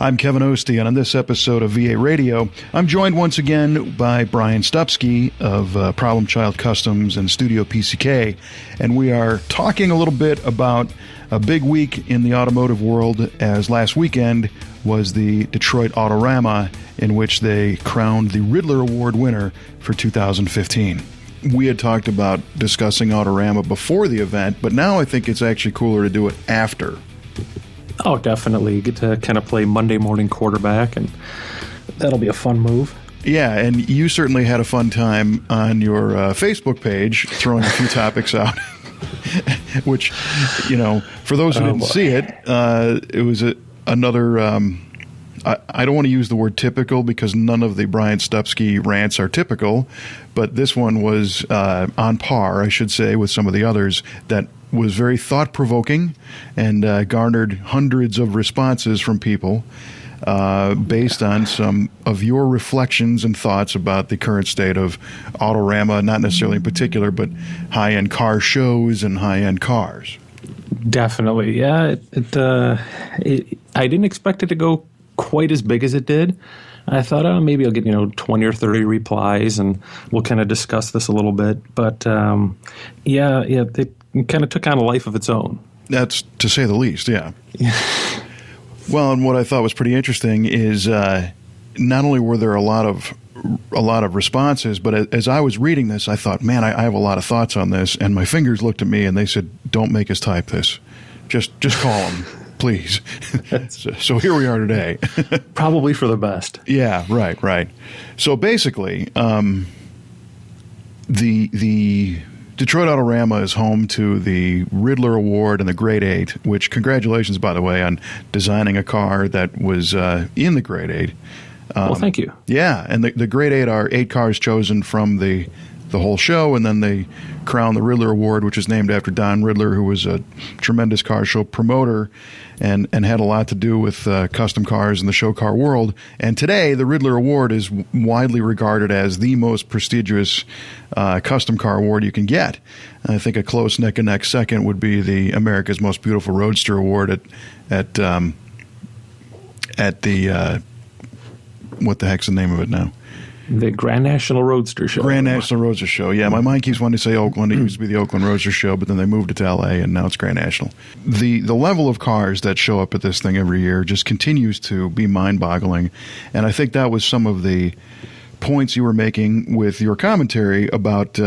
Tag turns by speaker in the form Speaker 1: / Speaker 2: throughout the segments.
Speaker 1: I'm Kevin Ostie, and on this episode of VA Radio, I'm joined once again by Brian Stupski of Problem Child Customs and Studio PCK, and we are talking a little bit about a big week in the automotive world, as last weekend was the Detroit Autorama, in which they crowned the Riddler Award winner for 2015. We had talked about discussing Autorama before the event, but now I think it's actually cooler to do it after.
Speaker 2: Oh, definitely. You get to kind of play Monday morning quarterback, and that'll be a fun move.
Speaker 1: Yeah, and you certainly had a fun time on your Facebook page throwing a few topics out, which, you know, for those who didn't see it, it was another... I don't want to use the word typical because none of the Brian Stupski rants are typical, but this one was on par, I should say, with some of the others that was very thought-provoking and garnered hundreds of responses from people based on some of your reflections and thoughts about the current state of Autorama, not necessarily in particular, but high-end car shows and high-end cars.
Speaker 2: Definitely, yeah. I didn't expect it to go quite as big as it did. I thought, maybe I'll get 20 or 30 replies, and we'll kind of discuss this a little bit. But yeah, it kind of took on a life of its own. That's
Speaker 1: to say the least, yeah. Well, and what I thought was pretty interesting is not only were there a lot of responses, but as I was reading this, I thought, man, I have a lot of thoughts on this, and my fingers looked at me and they said, "Don't make us type this. Just call them." Please. So here we are today.
Speaker 2: Probably for the best.
Speaker 1: Yeah, right. So basically, the Detroit Autorama is home to the Riddler Award and the Grade 8, which, congratulations, by the way, on designing a car that was in the Grade 8.
Speaker 2: Well, thank you.
Speaker 1: Yeah, and the Grade 8 are 8 cars chosen from the whole show, and then they crown the Riddler Award, which is named after Don Riddler, who was a tremendous car show promoter and had a lot to do with custom cars in the show car world. And today, the Riddler Award is widely regarded as the most prestigious custom car award you can get. I think a close neck-and-neck second would be the America's Most Beautiful Roadster Award at the what the heck's the name of it now?
Speaker 2: The Grand National Roadster Show.
Speaker 1: Grand National Roadster Show. Yeah, my mind keeps wanting to say Oakland. It used to be the Oakland Roadster Show, but then they moved it to L.A., and now it's Grand National. The level of cars that show up at this thing every year just continues to be mind-boggling, and I think that was some of the points you were making with your commentary about,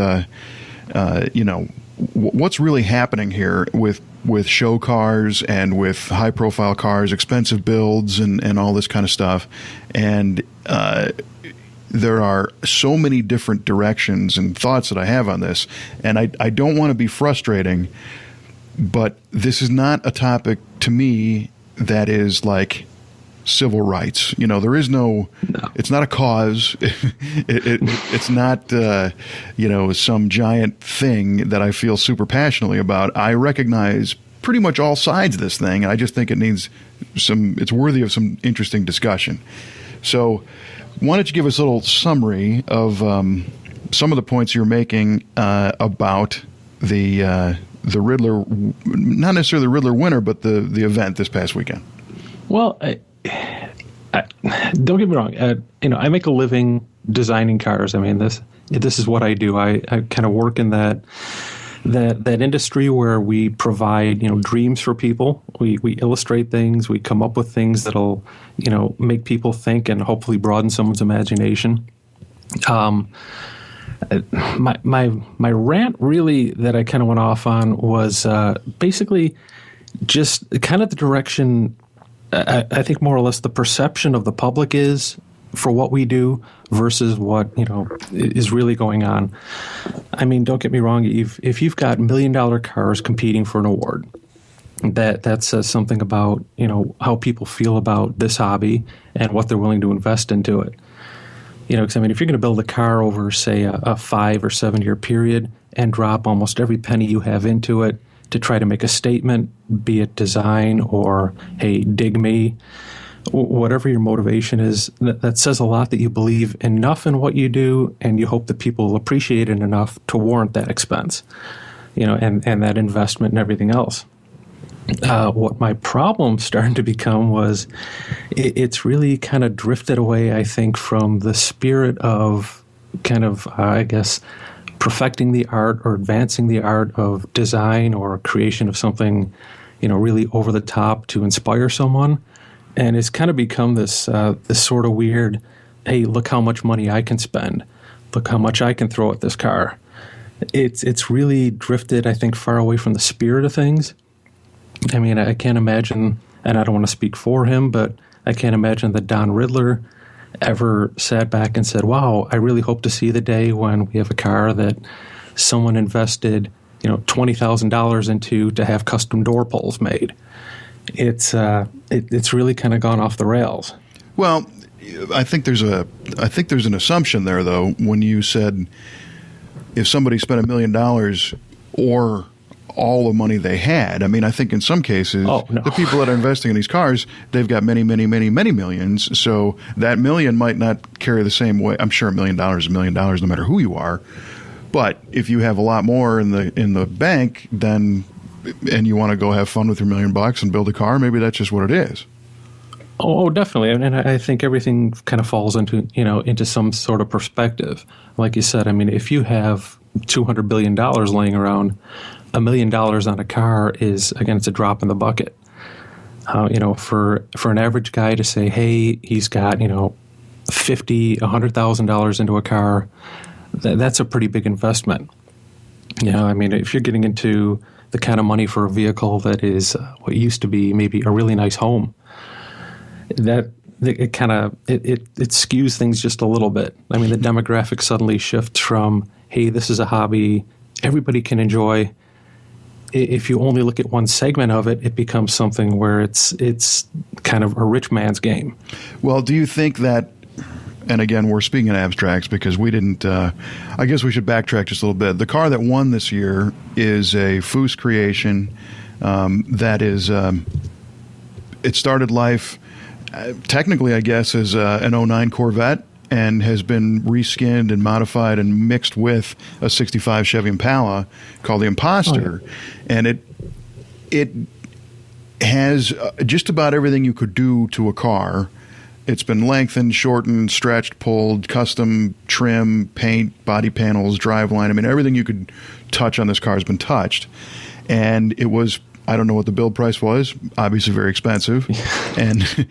Speaker 1: what's really happening here with show cars and with high-profile cars, expensive builds, and all this kind of stuff. And there are so many different directions and thoughts that I have on this, and I don't want to be frustrating, but this is not a topic to me that is like civil rights. There is no. It's not a cause. It's not some giant thing that I feel super passionately about. I recognize pretty much all sides of this thing, and I just think it's worthy of some interesting discussion. So why don't you give us a little summary of some of the points you're making about the Riddler, not necessarily the Riddler winner, but the event this past weekend?
Speaker 2: Well, don't get me wrong. I make a living designing cars. I mean, this is what I do. I kind of work in that industry where we provide dreams for people. We illustrate things. We come up with things that'll make people think and hopefully broaden someone's imagination. My rant really that I kind of went off on was basically just kind of the direction. I think more or less the perception of the public is for what we do versus what is really going on. I mean, don't get me wrong. If you've got $1 million cars competing for an award, that says something about how people feel about this hobby and what they're willing to invest into it. Because if you're going to build a car over, say, a 5 or 7 year period and drop almost every penny you have into it to try to make a statement, be it design or, hey, dig me, whatever your motivation is, that says a lot that you believe enough in what you do, and you hope that people will appreciate it enough to warrant that expense, and that investment and everything else. What my problem started to become was it's really kind of drifted away, I think, from the spirit of kind of, I guess, perfecting the art or advancing the art of design or creation of something, really over the top to inspire someone. And it's kind of become this sort of weird, hey, look how much money I can spend. Look how much I can throw at this car. It's really drifted, I think, far away from the spirit of things. I mean, I can't imagine, and I don't want to speak for him, but I can't imagine that Don Riddler ever sat back and said, wow, I really hope to see the day when we have a car that someone invested, $20,000 into to have custom door pulls made. It's really kind of gone off the rails.
Speaker 1: Well, I think there's an assumption there, though, when you said if somebody spent $1 million or all the money they had. I mean, I think in some cases, the people that are investing in these cars, they've got many, many, many, many millions. So that million might not carry the same weight. I'm sure $1 million is $1 million no matter who you are. But if you have a lot more in the bank, then and you want to go have fun with your $1 million and build a car, maybe that's just what it is.
Speaker 2: Oh, definitely. And I think everything kind of falls into some sort of perspective. Like you said, I mean, if you have $200 billion laying around, $1 million on a car is, again, it's a drop in the bucket. For an average guy to say, hey, he's got, $50,000, $100,000 into a car, that's a pretty big investment. I mean, if you're getting into the kind of money for a vehicle that is what used to be maybe a really nice home, it skews things just a little bit. I mean, the demographic suddenly shifts from, hey, this is a hobby everybody can enjoy. If you only look at one segment of it, it becomes something where it's kind of a rich man's game.
Speaker 1: Well, do you think that, and again, we're speaking in abstracts because we didn't, I guess we should backtrack just a little bit. The car that won this year is a Foose creation that is, it started life technically, I guess, as an 09 Corvette and has been reskinned and modified and mixed with a 65 Chevy Impala called the Imposter. Oh, yeah. And it has just about everything you could do to a car. It's been lengthened, shortened, stretched, pulled, custom trim, paint, body panels, driveline. I mean, everything you could touch on this car has been touched. And it was, I don't know what the build price was, obviously very expensive. And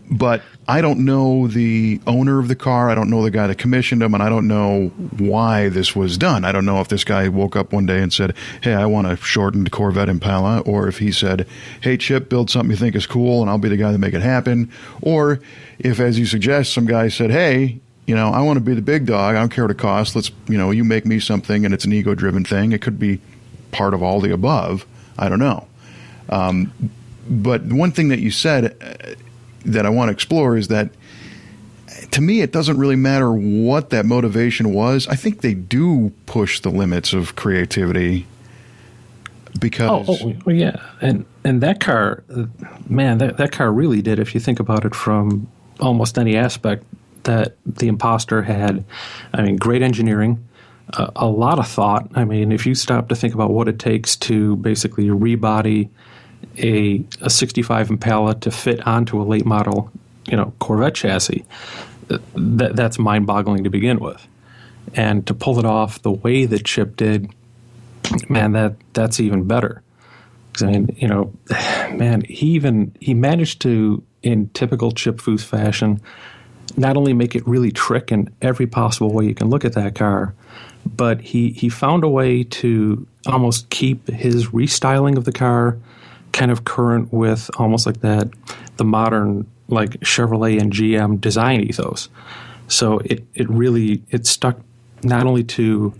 Speaker 1: but I don't know the owner of the car. I don't know the guy that commissioned him, and I don't know why this was done. I don't know if this guy woke up one day and said, hey, I want a shortened Corvette Impala, or if he said, hey, Chip, build something you think is cool, and I'll be the guy to make it happen. Or if, as you suggest, some guy said, hey, I want to be the big dog. I don't care what it costs. Let's, you make me something, and it's an ego-driven thing. It could be part of all the above. I don't know. But one thing that you said that I want to explore is that, to me, it doesn't really matter what that motivation was. I think they do push the limits of creativity because...
Speaker 2: Oh yeah. And that car, man, that car really did, if you think about it from almost any aspect, that the Imposter had, I mean, great engineering, a lot of thought. I mean, if you stop to think about what it takes to basically rebody a 65 Impala to fit onto a late model, Corvette chassis, that's mind-boggling to begin with. And to pull it off the way that Chip did, man, that's even better. I mean, man, he managed to, in typical Chip Foose fashion, not only make it really trick in every possible way you can look at that car, but he found a way to almost keep his restyling of the car kind of current with almost like the modern like Chevrolet and GM design ethos. So it really stuck not only to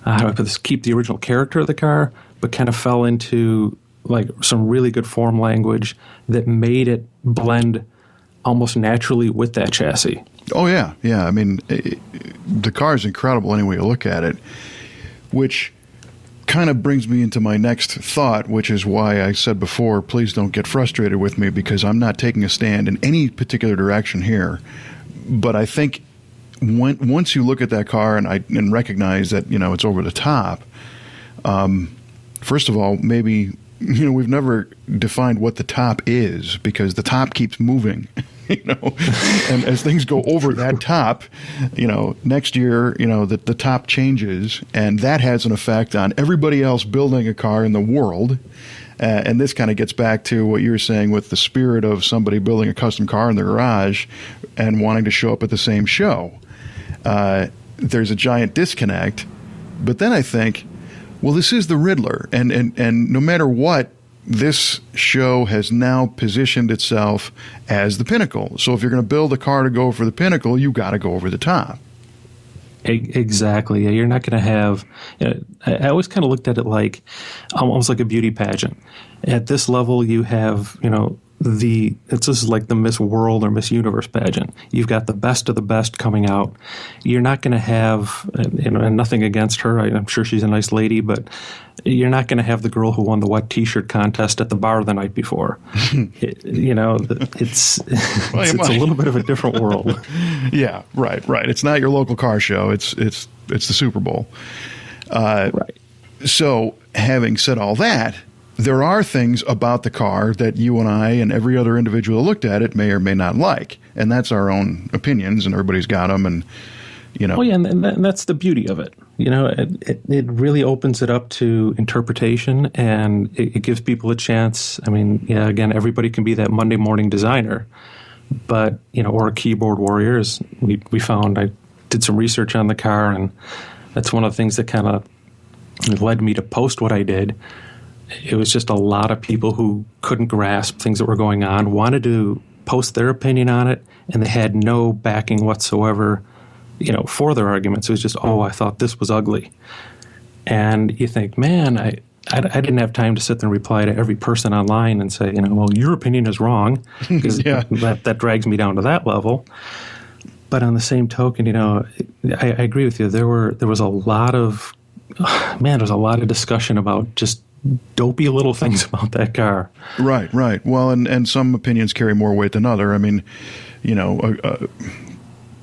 Speaker 2: how do I put this, keep the original character of the car, but kind of fell into like some really good form language that made it blend almost naturally with that chassis.
Speaker 1: Oh, yeah. Yeah. I mean, the car is incredible any way you look at it, which kind of brings me into my next thought, which is why I said before, please don't get frustrated with me because I'm not taking a stand in any particular direction here. But I think once you look at that car and recognize that, it's over the top, first of all, maybe we've never defined what the top is, because the top keeps moving. And as things go over that top, next year, the top changes, and that has an effect on everybody else building a car in the world. And this kind of gets back to what you were saying with the spirit of somebody building a custom car in their garage and wanting to show up at the same show. There's a giant disconnect. But then I think, well, this is the Riddler, and no matter what, this show has now positioned itself as the pinnacle. So if you're going to build a car to go for the pinnacle, you got to go over the top.
Speaker 2: Exactly. Yeah, you're not going to have. I always kind of looked at it like almost like a beauty pageant. At this level, you have it's just like the Miss World or Miss Universe pageant. You've got the best of the best coming out. You're not going to have, and nothing against her. I'm sure she's a nice lady, but you're not going to have the girl who won the wet T-shirt contest at the bar the night before. It's a little bit of a different world.
Speaker 1: Yeah, right. It's not your local car show. It's the Super Bowl.
Speaker 2: Right.
Speaker 1: So, having said all that, there are things about the car that you and I and every other individual who looked at it may or may not like, and that's our own opinions, and everybody's got them, and
Speaker 2: Oh yeah, and that's the beauty of it. It really opens it up to interpretation, and it gives people a chance. I mean, yeah, again, everybody can be that Monday morning designer, but or a keyboard warrior. As we found, I did some research on the car, and that's one of the things that kind of led me to post what I did. It was just a lot of people who couldn't grasp things that were going on, wanted to post their opinion on it, and they had no backing whatsoever, for their arguments. It was just, I thought this was ugly. And you think, man, I didn't have time to sit there and reply to every person online and say, well, your opinion is wrong, because that drags me down to that level. But on the same token, I agree with you. There was a lot of discussion about just dopey little things about that car.
Speaker 1: Right. Well, and some opinions carry more weight than other. I mean,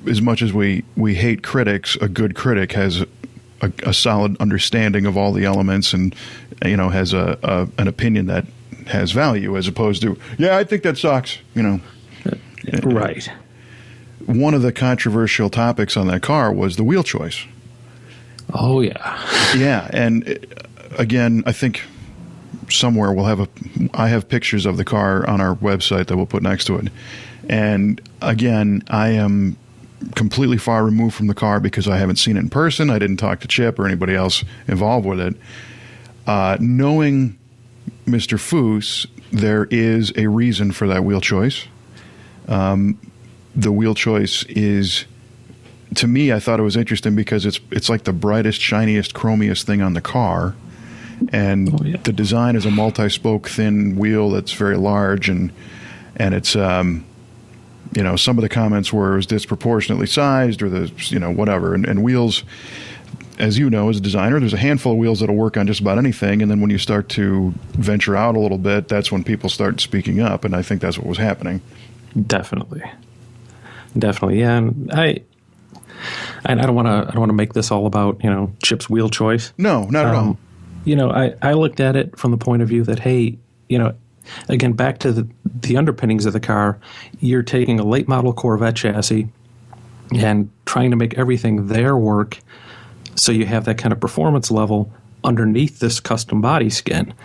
Speaker 1: as much as we hate critics, a good critic has a solid understanding of all the elements, and has an opinion that has value, as opposed to, I think that sucks.
Speaker 2: Right.
Speaker 1: One of the controversial topics on that car was the wheel choice.
Speaker 2: Oh yeah.
Speaker 1: Yeah, and again, I think somewhere I have pictures of the car on our website that we'll put next to it. And again, I am completely far removed from the car because I haven't seen it in person. I didn't talk to Chip or anybody else involved with it. Knowing Mr. Foose, there is a reason for that wheel choice. The wheel choice is, to me, I thought it was interesting because it's like the brightest, shiniest, chromiest thing on the car. And the design is a multi-spoke thin wheel that's very large, and it's some of the comments were it was disproportionately sized, or whatever. And wheels, as you know, as a designer, there's a handful of wheels that'll work on just about anything, and then when you start to venture out a little bit, that's when people start speaking up, and I think that's what was happening. Definitely,
Speaker 2: yeah. And I don't want to make this all about Chip's wheel choice.
Speaker 1: No, not at all.
Speaker 2: I looked at it from the point of view that, hey, again, back to the underpinnings of the car, you're taking a late model Corvette chassis and trying to make everything there work so you have that kind of performance level underneath this custom body skin.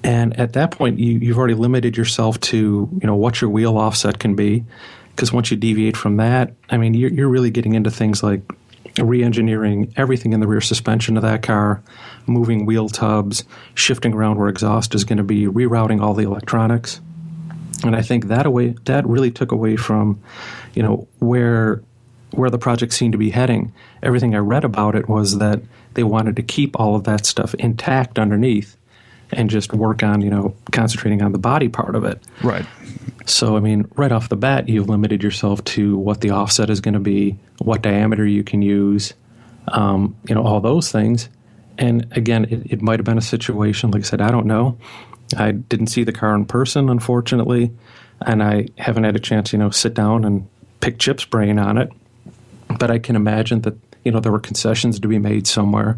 Speaker 2: And at that point, you've already limited yourself to, what your wheel offset can be. Because once you deviate from that, I mean, you're really getting into things like re-engineering everything in the rear suspension of that car, moving wheel tubs, shifting around where exhaust is going to be, rerouting all the electronics. And I think that really took away from, where the project seemed to be heading. Everything I read about it was that they wanted to keep all of that stuff intact underneath and just work on, concentrating on the body part of it.
Speaker 1: Right.
Speaker 2: So, I mean, right off the bat, you've limited yourself to what the offset is going to be, what diameter you can use, all those things. And again, it might have been a situation, like I said, I don't know. I didn't see the car in person, unfortunately, and I haven't had a chance, sit down and pick Chip's brain on it. But I can imagine that, there were concessions to be made somewhere,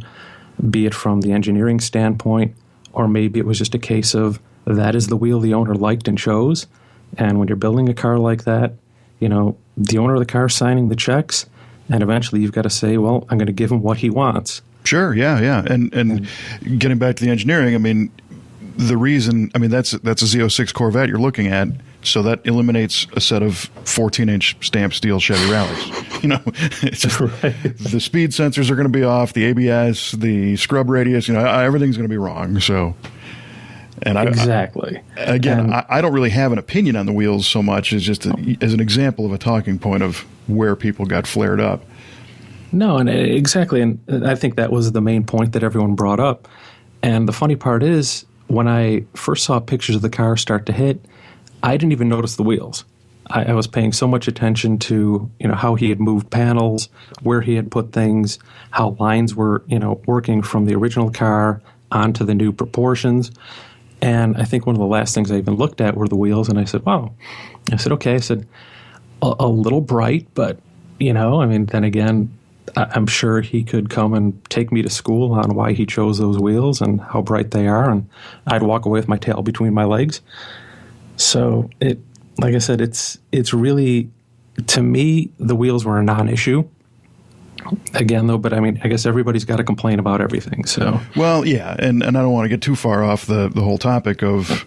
Speaker 2: be it from the engineering standpoint or maybe it was just a case of that is the wheel the owner liked and chose. And when you're building a car like that, the owner of the car is signing the checks, and eventually you've got to say, well, I'm going to give him what he wants.
Speaker 1: Sure, yeah. And getting back to the engineering, I mean, the reason, I mean, that's a Z06 Corvette you're looking at, so that eliminates a set of 14-inch stamped steel Chevy Rallies. It's just, right. The speed sensors are going to be off, the ABS, the scrub radius, everything's going to be wrong. So, and
Speaker 2: exactly.
Speaker 1: I don't really have an opinion on the wheels so much as just as an example of a talking point of where people got flared up.
Speaker 2: No, and exactly, and I think that was the main point that everyone brought up. And the funny part is, when I first saw pictures of the car start to hit, I didn't even notice the wheels. I was paying so much attention to how he had moved panels, where he had put things, how lines were working from the original car onto the new proportions. And I think one of the last things I even looked at were the wheels, and I said, wow. I said, okay. I said, a little bright, but, then again, I'm sure he could come and take me to school on why he chose those wheels and how bright they are, and I'd walk away with my tail between my legs. So, like I said, it's really, to me, the wheels were a non-issue. Again, though, but I mean, I guess everybody's got to complain about everything. So,
Speaker 1: well, yeah, and I don't want to get too far off the whole topic of,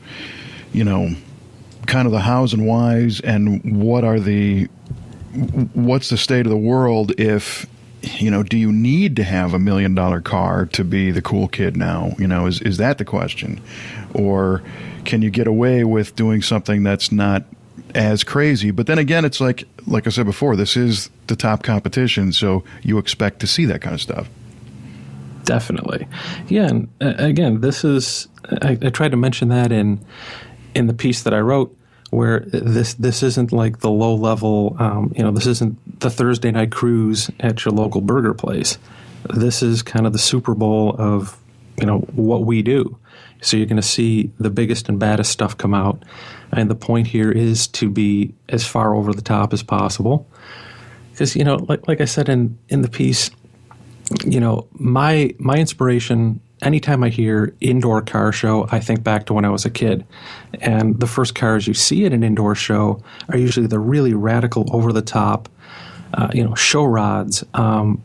Speaker 1: kind of the hows and whys and what's the state of the world if, do you need to have $1 million car to be the cool kid now? Is that the question, or can you get away with doing something that's not as crazy? But then again, it's like I said before, this is the top competition, so you expect to see that kind of stuff.
Speaker 2: Definitely. Yeah, and again, this is, I tried to mention that in the piece that I wrote, where this isn't like the low level, this isn't the Thursday night cruise at your local burger place. This is kind of the Super Bowl of, what we do. So you're going to see the biggest and baddest stuff come out. And the point here is to be as far over the top as possible. Because, like I said in the piece, my inspiration, anytime I hear indoor car show, I think back to when I was a kid. And the first cars you see at an indoor show are usually the really radical, over-the-top, show rods.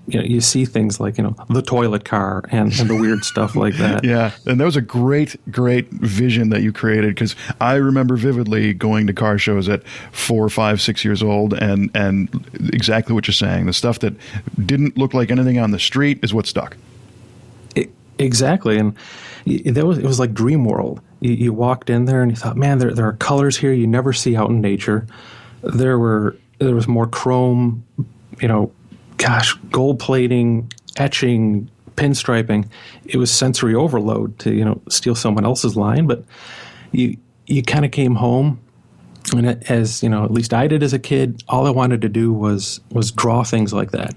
Speaker 2: You see things like, the toilet car and the weird stuff like that.
Speaker 1: Yeah, and that was a great, great vision that you created, because I remember vividly going to car shows at 4, 5, 6 years old, and exactly what you're saying. The stuff that didn't look like anything on the street is what stuck.
Speaker 2: Exactly, and it was like Dream World. You walked in there and you thought, man, there are colors here you never see out in nature. There was more chrome, gold plating, etching, pinstriping. It was sensory overload to steal someone else's line, but you kind of came home. And as at least I did as a kid, all I wanted to do was draw things like that,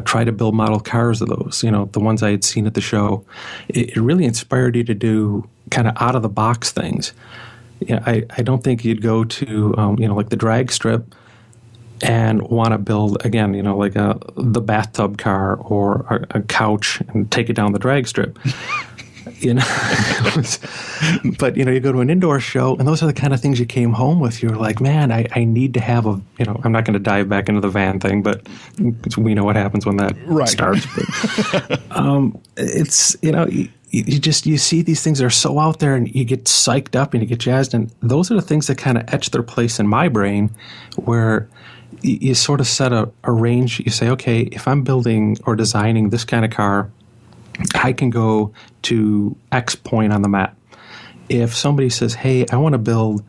Speaker 2: try to build model cars of those, the ones I had seen at the show. It really inspired you to do kind of out of the box things. I don't think you'd go to like the drag strip and want to build again, like the bathtub car or a couch and take it down the drag strip. But you go to an indoor show, and those are the kind of things you came home with. You're like, man, I need to have a, I'm not going to dive back into the van thing, but we know what happens when that starts. But, it's, you see these things that are so out there, and you get psyched up and you get jazzed, and those are the things that kind of etch their place in my brain, where you sort of set a range. You say, okay, if I'm building or designing this kind of car, I can go to X point on the map. If somebody says, hey, I want to build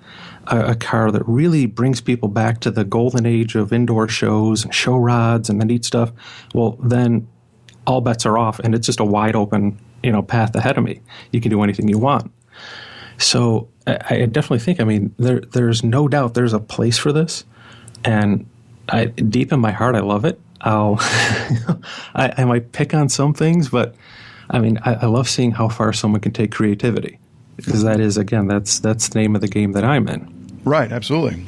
Speaker 2: a car that really brings people back to the golden age of indoor shows and show rods and the neat stuff, well, then all bets are off, and it's just a wide open, path ahead of me. You can do anything you want. So I definitely think, there's no doubt there's a place for this, and deep in my heart, I love it. I might pick on some things, but I love seeing how far someone can take creativity, because that is, again, that's the name of the game that I'm in.
Speaker 1: Right, absolutely.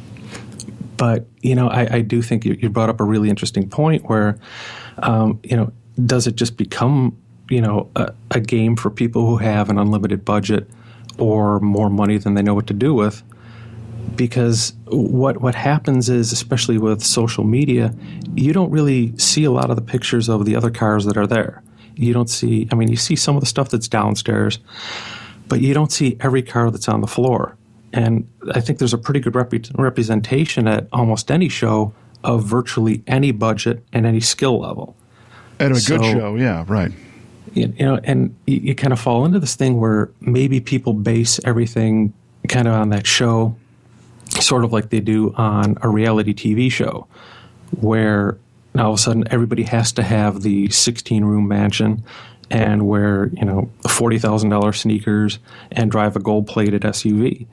Speaker 2: But I do think you brought up a really interesting point where, does it just become a game for people who have an unlimited budget or more money than they know what to do with. Because what happens is, especially with social media, you don't really see a lot of the pictures of the other cars that are there. You don't see, you see some of the stuff that's downstairs, but you don't see every car that's on the floor. And I think there's a pretty good representation at almost any show of virtually any budget and any skill level.
Speaker 1: At a good show, yeah, right.
Speaker 2: And you kind of fall into this thing where maybe people base everything kind of on that show, sort of like they do on a reality TV show, where now all of a sudden everybody has to have the 16-room mansion and wear, $40,000 sneakers and drive a gold-plated SUV.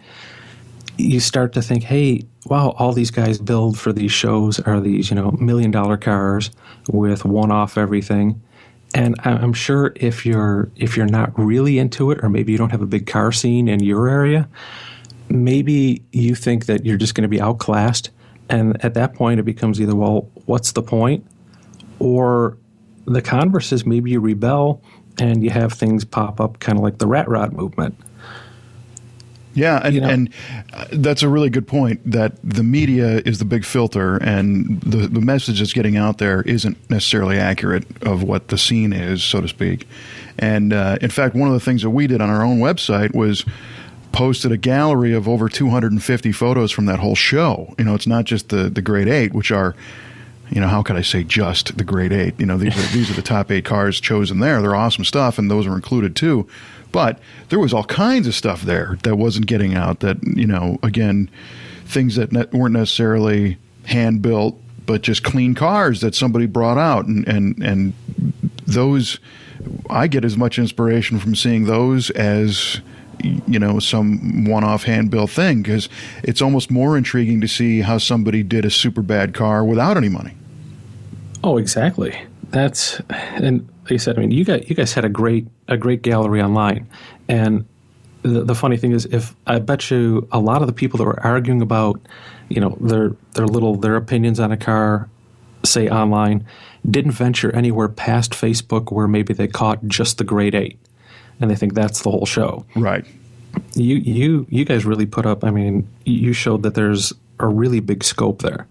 Speaker 2: You start to think, hey, wow, all these guys build for these shows are these, $1 million cars with one-off everything. And I'm sure if you're not really into it, or maybe you don't have a big car scene in your area, maybe you think that you're just going to be outclassed. And at that point, it becomes either, well, what's the point? Or the converse is maybe you rebel and you have things pop up kind of like the rat rod movement.
Speaker 1: Yeah, and that's a really good point, that the media is the big filter, and the message that's getting out there isn't necessarily accurate of what the scene is, so to speak. And in fact, one of the things that we did on our own website was posted a gallery of over 250 photos from that whole show. It's not just the grade 8, which are, how could I say just the grade 8? These are the top 8 cars chosen there. They're awesome stuff, and those are included too. But there was all kinds of stuff there that wasn't getting out, that, again, things that weren't necessarily hand-built, but just clean cars that somebody brought out. And those, I get as much inspiration from seeing those as, some one-off hand-built thing, because it's almost more intriguing to see how somebody did a super bad car without any money.
Speaker 2: Oh, exactly. And like you said, you guys had a great gallery online, and the funny thing is, if I bet you a lot of the people that were arguing about, their opinions on a car, say online, didn't venture anywhere past Facebook, where maybe they caught just the grade 8, and they think that's the whole show.
Speaker 1: Right.
Speaker 2: You guys really put up. You showed that there's a really big scope there.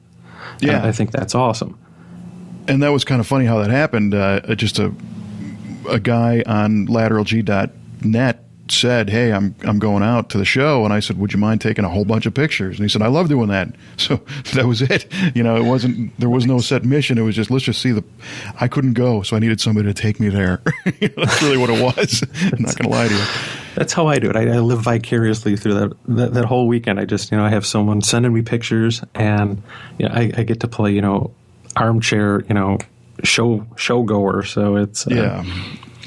Speaker 1: Yeah,
Speaker 2: and I think that's awesome.
Speaker 1: And that was kind of funny how that happened. Just a guy on lateralg.net said, "Hey, I'm going out to the show," and I said, "Would you mind taking a whole bunch of pictures?" And he said, "I love doing that." So that was it. There was no set mission. It was just, let's just see I couldn't go, so I needed somebody to take me there. That's really what it was. I'm not going to lie to you.
Speaker 2: That's how I do it. I live vicariously through that whole weekend. I just, I have someone sending me pictures, and I get to play, armchair, show goer. So it's
Speaker 1: yeah.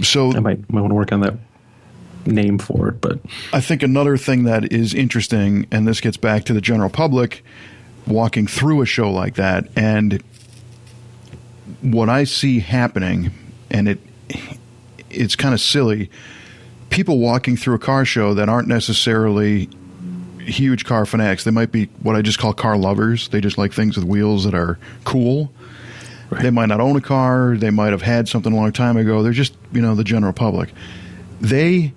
Speaker 1: So
Speaker 2: I might want to work on that name for it. But
Speaker 1: I think another thing that is interesting, and this gets back to the general public walking through a show like that, and what I see happening, and it's kind of silly, people walking through a car show that aren't necessarily huge car fanatics. They might be what I just call car lovers. They just like things with wheels that are cool. Right. They might not own a car. They might have had something a long time ago. They're just, the general public. They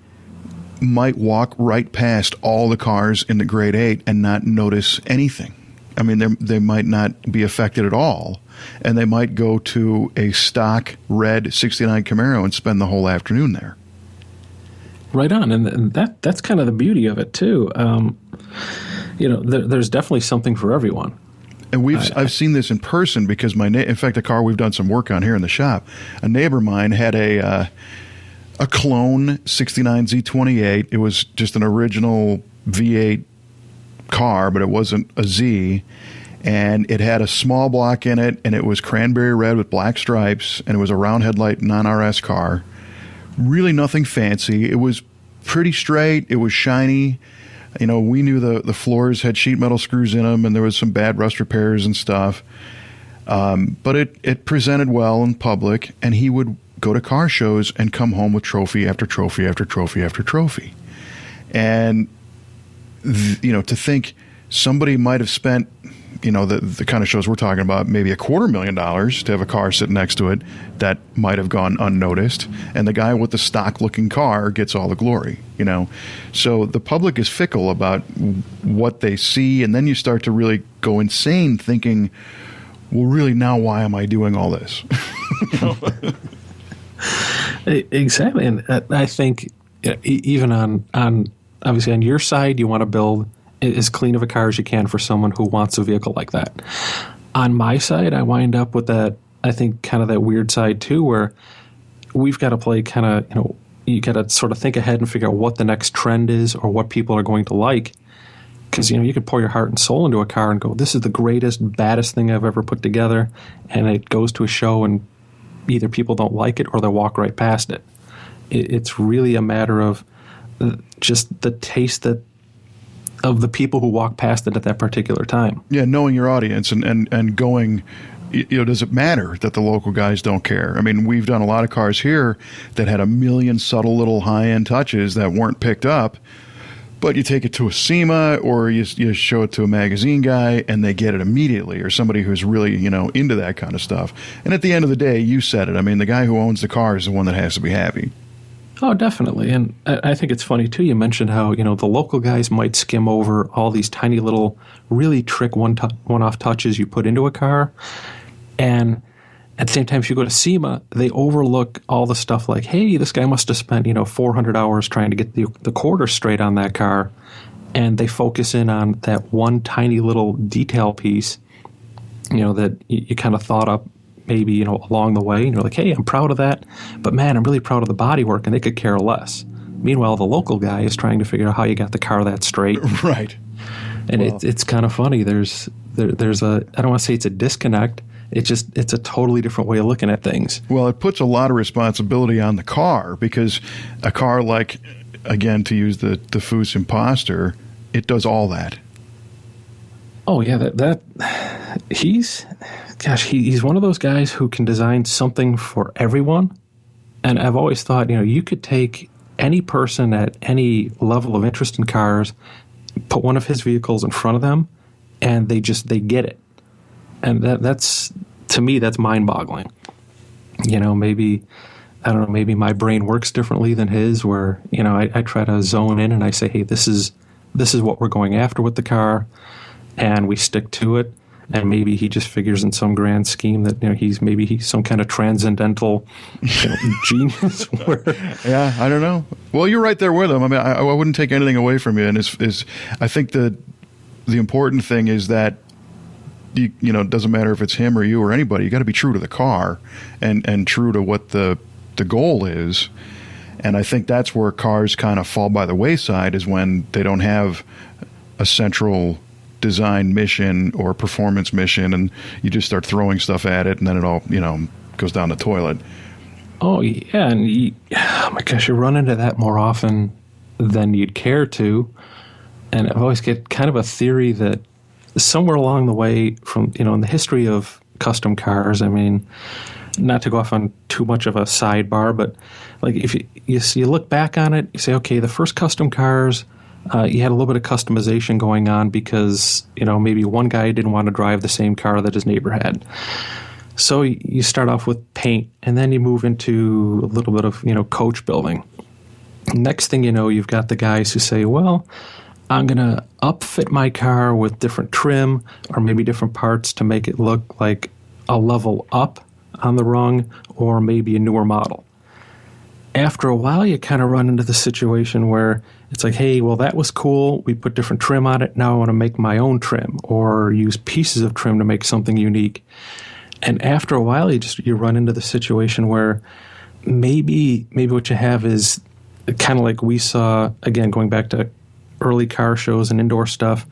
Speaker 1: might walk right past all the cars in the grade 8 and not notice anything. They might not be affected at all. And they might go to a stock red 69 Camaro and spend the whole afternoon there.
Speaker 2: Right on. And that's kind of the beauty of it, too. There's definitely something for everyone.
Speaker 1: And I've seen this in person, because in fact, a car we've done some work on here in the shop, a neighbor of mine had a clone 69 Z28. It was just an original V8 car, but it wasn't a Z. And it had a small block in it, and it was cranberry red with black stripes, and it was a round headlight non-RS car. Really nothing fancy. It was pretty straight. It was shiny. We knew the floors had sheet metal screws in them, and there was some bad rust repairs and stuff. But it presented well in public, and he would go to car shows and come home with trophy after trophy after trophy after trophy. And, to think somebody might have spent, the kind of shows we're talking about, maybe $250,000 to have a car sit next to it that might have gone unnoticed, and the guy with the stock looking car gets all the glory. So the public is fickle about what they see, and then you start to really go insane thinking, well, really, now why am I doing all this?
Speaker 2: Exactly. And I think even on obviously on your side, you want to build as clean of a car as you can for someone who wants a vehicle like that. On my side, I wind up with that, I think, kind of that weird side too, where we've got to play kind of, you got to sort of think ahead and figure out what the next trend is or what people are going to like. Because, you could pour your heart and soul into a car and go, this is the greatest, baddest thing I've ever put together. And it goes to a show and either people don't like it or they'll walk right past it. It's really a matter of just the taste of the people who walk past it at that particular time.
Speaker 1: Yeah, knowing your audience and going, does it matter that the local guys don't care? I mean, we've done a lot of cars here that had a million subtle little high-end touches that weren't picked up, but you take it to a SEMA or you show it to a magazine guy and they get it immediately, or somebody who's really, into that kind of stuff. And at the end of the day, you said it. I mean, the guy who owns the car is the one that has to be happy.
Speaker 2: Oh, definitely. And I think it's funny, too. You mentioned how, the local guys might skim over all these tiny little, really trick one-off touches you put into a car. And at the same time, if you go to SEMA, they overlook all the stuff like, hey, this guy must have spent, 400 hours trying to get the quarter straight on that car. And they focus in on that one tiny little detail piece, that you kind of thought up maybe, along the way. And you're like, hey, I'm proud of that. But, man, I'm really proud of the bodywork, and they could care less. Meanwhile, the local guy is trying to figure out how you got the car that straight.
Speaker 1: Right.
Speaker 2: And it's kind of funny. There's I don't want to say it's a disconnect. It's a totally different way of looking at things.
Speaker 1: Well, it puts a lot of responsibility on the car, because a car like, again, to use the Foose Imposter, it does all that.
Speaker 2: Oh yeah, he's one of those guys who can design something for everyone. And I've always thought, you could take any person at any level of interest in cars, put one of his vehicles in front of them, and they get it. And that's, to me, that's mind-boggling. Maybe, I don't know, maybe my brain works differently than his, where, I try to zone in and I say, hey, this is what we're going after with the car, and we stick to it. And maybe he just figures in some grand scheme that, he's some kind of transcendental genius.
Speaker 1: Yeah, I don't know. Well, you're right there with him. I mean, I wouldn't take anything away from you. And I think the important thing is that, it doesn't matter if it's him or you or anybody, you got to be true to the car and true to what the goal is. And I think that's where cars kind of fall by the wayside, is when they don't have a central design mission or performance mission, and you just start throwing stuff at it, and then it all, goes down the toilet.
Speaker 2: Oh, yeah. And oh my gosh, you run into that more often than you'd care to. And I've always get kind of a theory that somewhere along the way from, in the history of custom cars, I mean, not to go off on too much of a sidebar, but like if you look back on it, you say, okay, the first custom cars, you had a little bit of customization going on because, maybe one guy didn't want to drive the same car that his neighbor had. So you start off with paint, and then you move into a little bit of, coach building. Next thing you know, you've got the guys who say, well, I'm going to upfit my car with different trim or maybe different parts to make it look like a level up on the rung or maybe a newer model. After a while, you kind of run into the situation where it's like, hey, well, that was cool. We put different trim on it. Now I want to make my own trim or use pieces of trim to make something unique. And after a while, you run into the situation where maybe what you have is kind of like we saw, again, going back to early car shows and indoor stuff,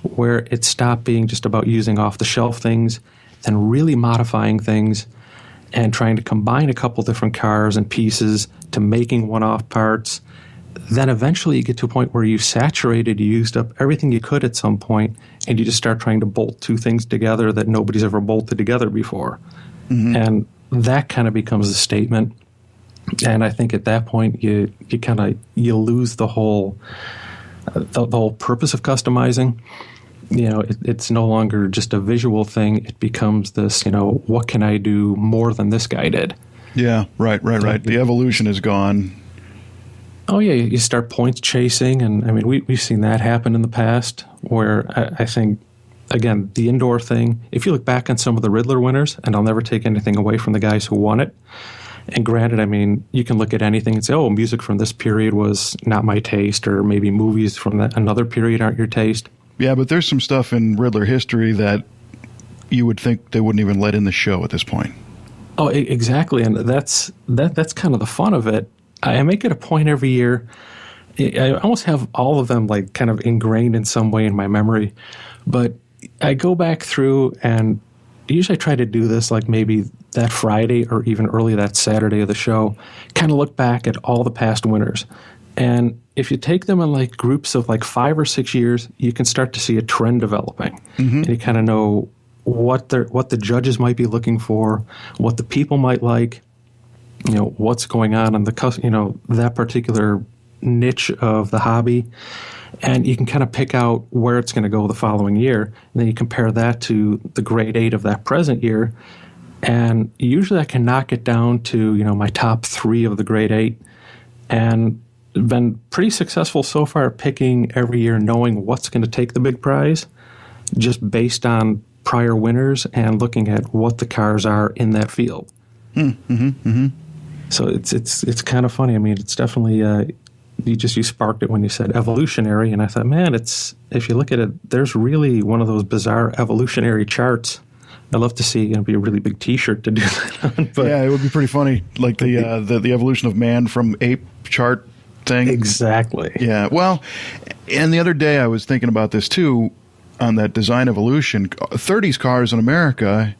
Speaker 2: where it stopped being just about using off-the-shelf things, then really modifying things and trying to combine a couple different cars and pieces to making one-off parts. Then eventually you get to a point where you used up everything you could at some point, and you just start trying to bolt two things together that nobody's ever bolted together before. Mm-hmm. And that kind of becomes a statement. And I think at that point you lose the whole purpose of customizing. it's no longer just a visual thing. It becomes this, what can I do more than this guy did?
Speaker 1: Yeah, right. The evolution is gone.
Speaker 2: Oh, yeah, you start points chasing, and I mean, we've seen that happen in the past, where I think, again, the indoor thing, if you look back on some of the Riddler winners, and I'll never take anything away from the guys who won it, and granted, I mean, you can look at anything and say, oh, music from this period was not my taste, or maybe movies from another period aren't your taste.
Speaker 1: Yeah, but there's some stuff in Riddler history that you would think they wouldn't even let in the show at this point.
Speaker 2: Oh, exactly, and that's kind of the fun of it. I make it a point every year. I almost have all of them like kind of ingrained in some way in my memory, but I go back through, and usually I try to do this like maybe that Friday or even early that Saturday of the show, kind of look back at all the past winners. And if you take them in like groups of like 5 or 6 years, you can start to see a trend developing. Mm-hmm. And you kind of know what the judges might be looking for, what the people might like, what's going on in that particular niche of the hobby. And you can kind of pick out where it's going to go the following year. And then you compare that to the grade 8 of that present year. And usually I can knock it down to, my top 3 of the grade 8. And been pretty successful so far picking every year, knowing what's going to take the big prize, just based on prior winners and looking at what the cars are in that field. So it's kind of funny. I mean, it's definitely you sparked it when you said evolutionary, and I thought, man, if you look at it, there's really one of those bizarre evolutionary charts. I'd love to see be a really big T-shirt to do that on. But
Speaker 1: yeah, it would be pretty funny, like the evolution of man from ape chart thing.
Speaker 2: Exactly.
Speaker 1: Yeah. Well, and the other day I was thinking about this too, on that design evolution. 30s cars in America,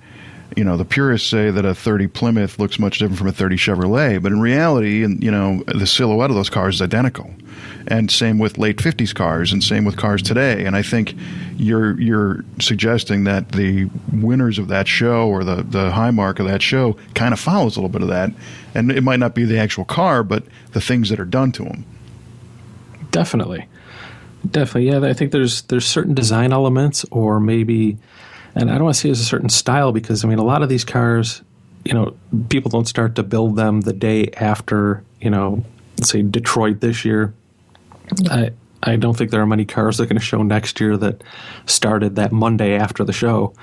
Speaker 1: the purists say that a 30 Plymouth looks much different from a 30 Chevrolet, but in reality, the silhouette of those cars is identical. And same with late 50s cars, and same with cars today. And I think you're suggesting that the winners of that show, or the high mark of that show, kind of follows a little bit of that. And it might not be the actual car, but the things that are done to them. Definitely.
Speaker 2: Yeah. I think there's certain design elements, or maybe, and I don't want to say it's a certain style, because I mean, a lot of these cars, people don't start to build them the day after, let's say Detroit this year. I don't think there are many cars that are going to show next year that started that Monday after the show.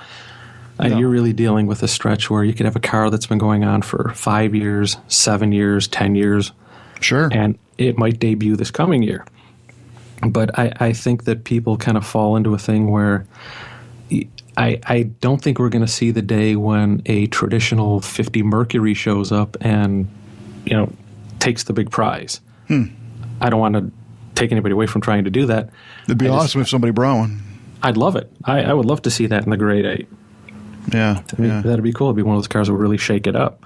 Speaker 2: No. You're really dealing with a stretch where you could have a car that's been going on for 5 years, 7 years, 10 years.
Speaker 1: Sure.
Speaker 2: And it might debut this coming year. But I think that people kind of fall into a thing where I don't think we're going to see the day when a traditional 50 Mercury shows up and, takes the big prize. I don't want to take anybody away from trying to do that.
Speaker 1: It'd be awesome if somebody brought one.
Speaker 2: I'd love it. I would love to see that in the grade 8.
Speaker 1: Yeah.
Speaker 2: That'd be cool. It'd be one of those cars that would really shake it up.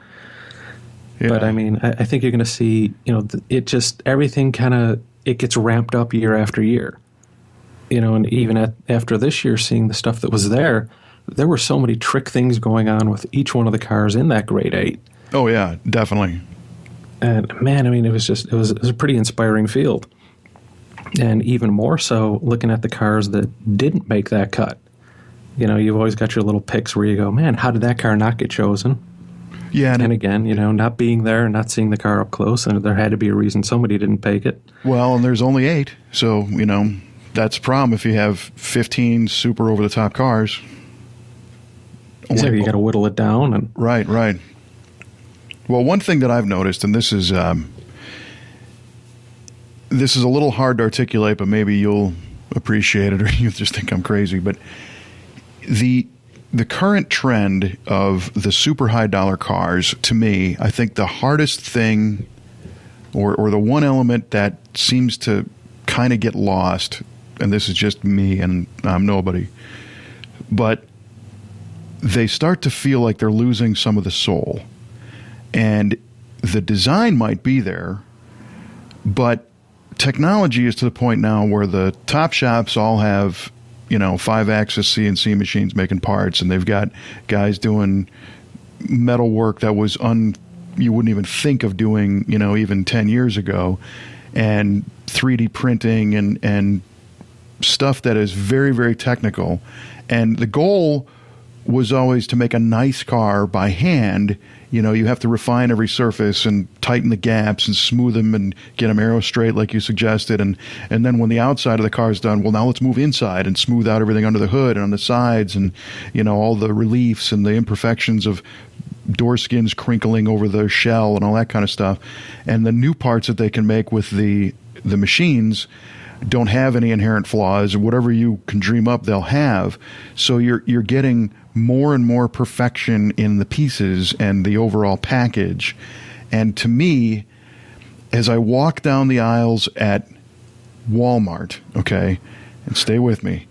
Speaker 2: Yeah. But I mean, I think you're going to see, it just, everything kind of, it gets ramped up year after year. And even after this year, seeing the stuff that was there were so many trick things going on with each one of the cars in that grade 8.
Speaker 1: Oh yeah, definitely.
Speaker 2: And man, I mean, it was a pretty inspiring field. And even more so looking at the cars that didn't make that cut. You've always got your little picks where you go, man, how did that car not get chosen?
Speaker 1: Yeah.
Speaker 2: And again, not being there and not seeing the car up close, and there had to be a reason somebody didn't take it.
Speaker 1: Well, and there's only 8, so, that's a problem if you have 15 super over-the-top cars.
Speaker 2: Exactly, you got to whittle it down. And
Speaker 1: Right. Well, one thing that I've noticed, and this is a little hard to articulate, but maybe you'll appreciate it, or you'll just think I'm crazy, but the current trend of the super high dollar cars, to me, I think the hardest thing, or the one element that seems to kind of get lost, and this is just me and I'm nobody, but they start to feel like they're losing some of the soul. And the design might be there, but technology is to the point now where the top shops all have 5-axis CNC machines making parts, and they've got guys doing metal work that was you wouldn't even think of doing, even 10 years ago, and 3D printing and stuff that is very, very technical. And the goal was always to make a nice car by hand. You know, you have to refine every surface and tighten the gaps and smooth them and get them aero straight like you suggested. And then when the outside of the car is done, well, now let's move inside and smooth out everything under the hood and on the sides and, you know, all the reliefs and the imperfections of door skins crinkling over the shell and all that kind of stuff. And the new parts that they can make with the machines don't have any inherent flaws. Whatever you can dream up, they'll have. So you're getting more and more perfection in the pieces and the overall package. And to me, as I walk down the aisles at Walmart, okay, and stay with me,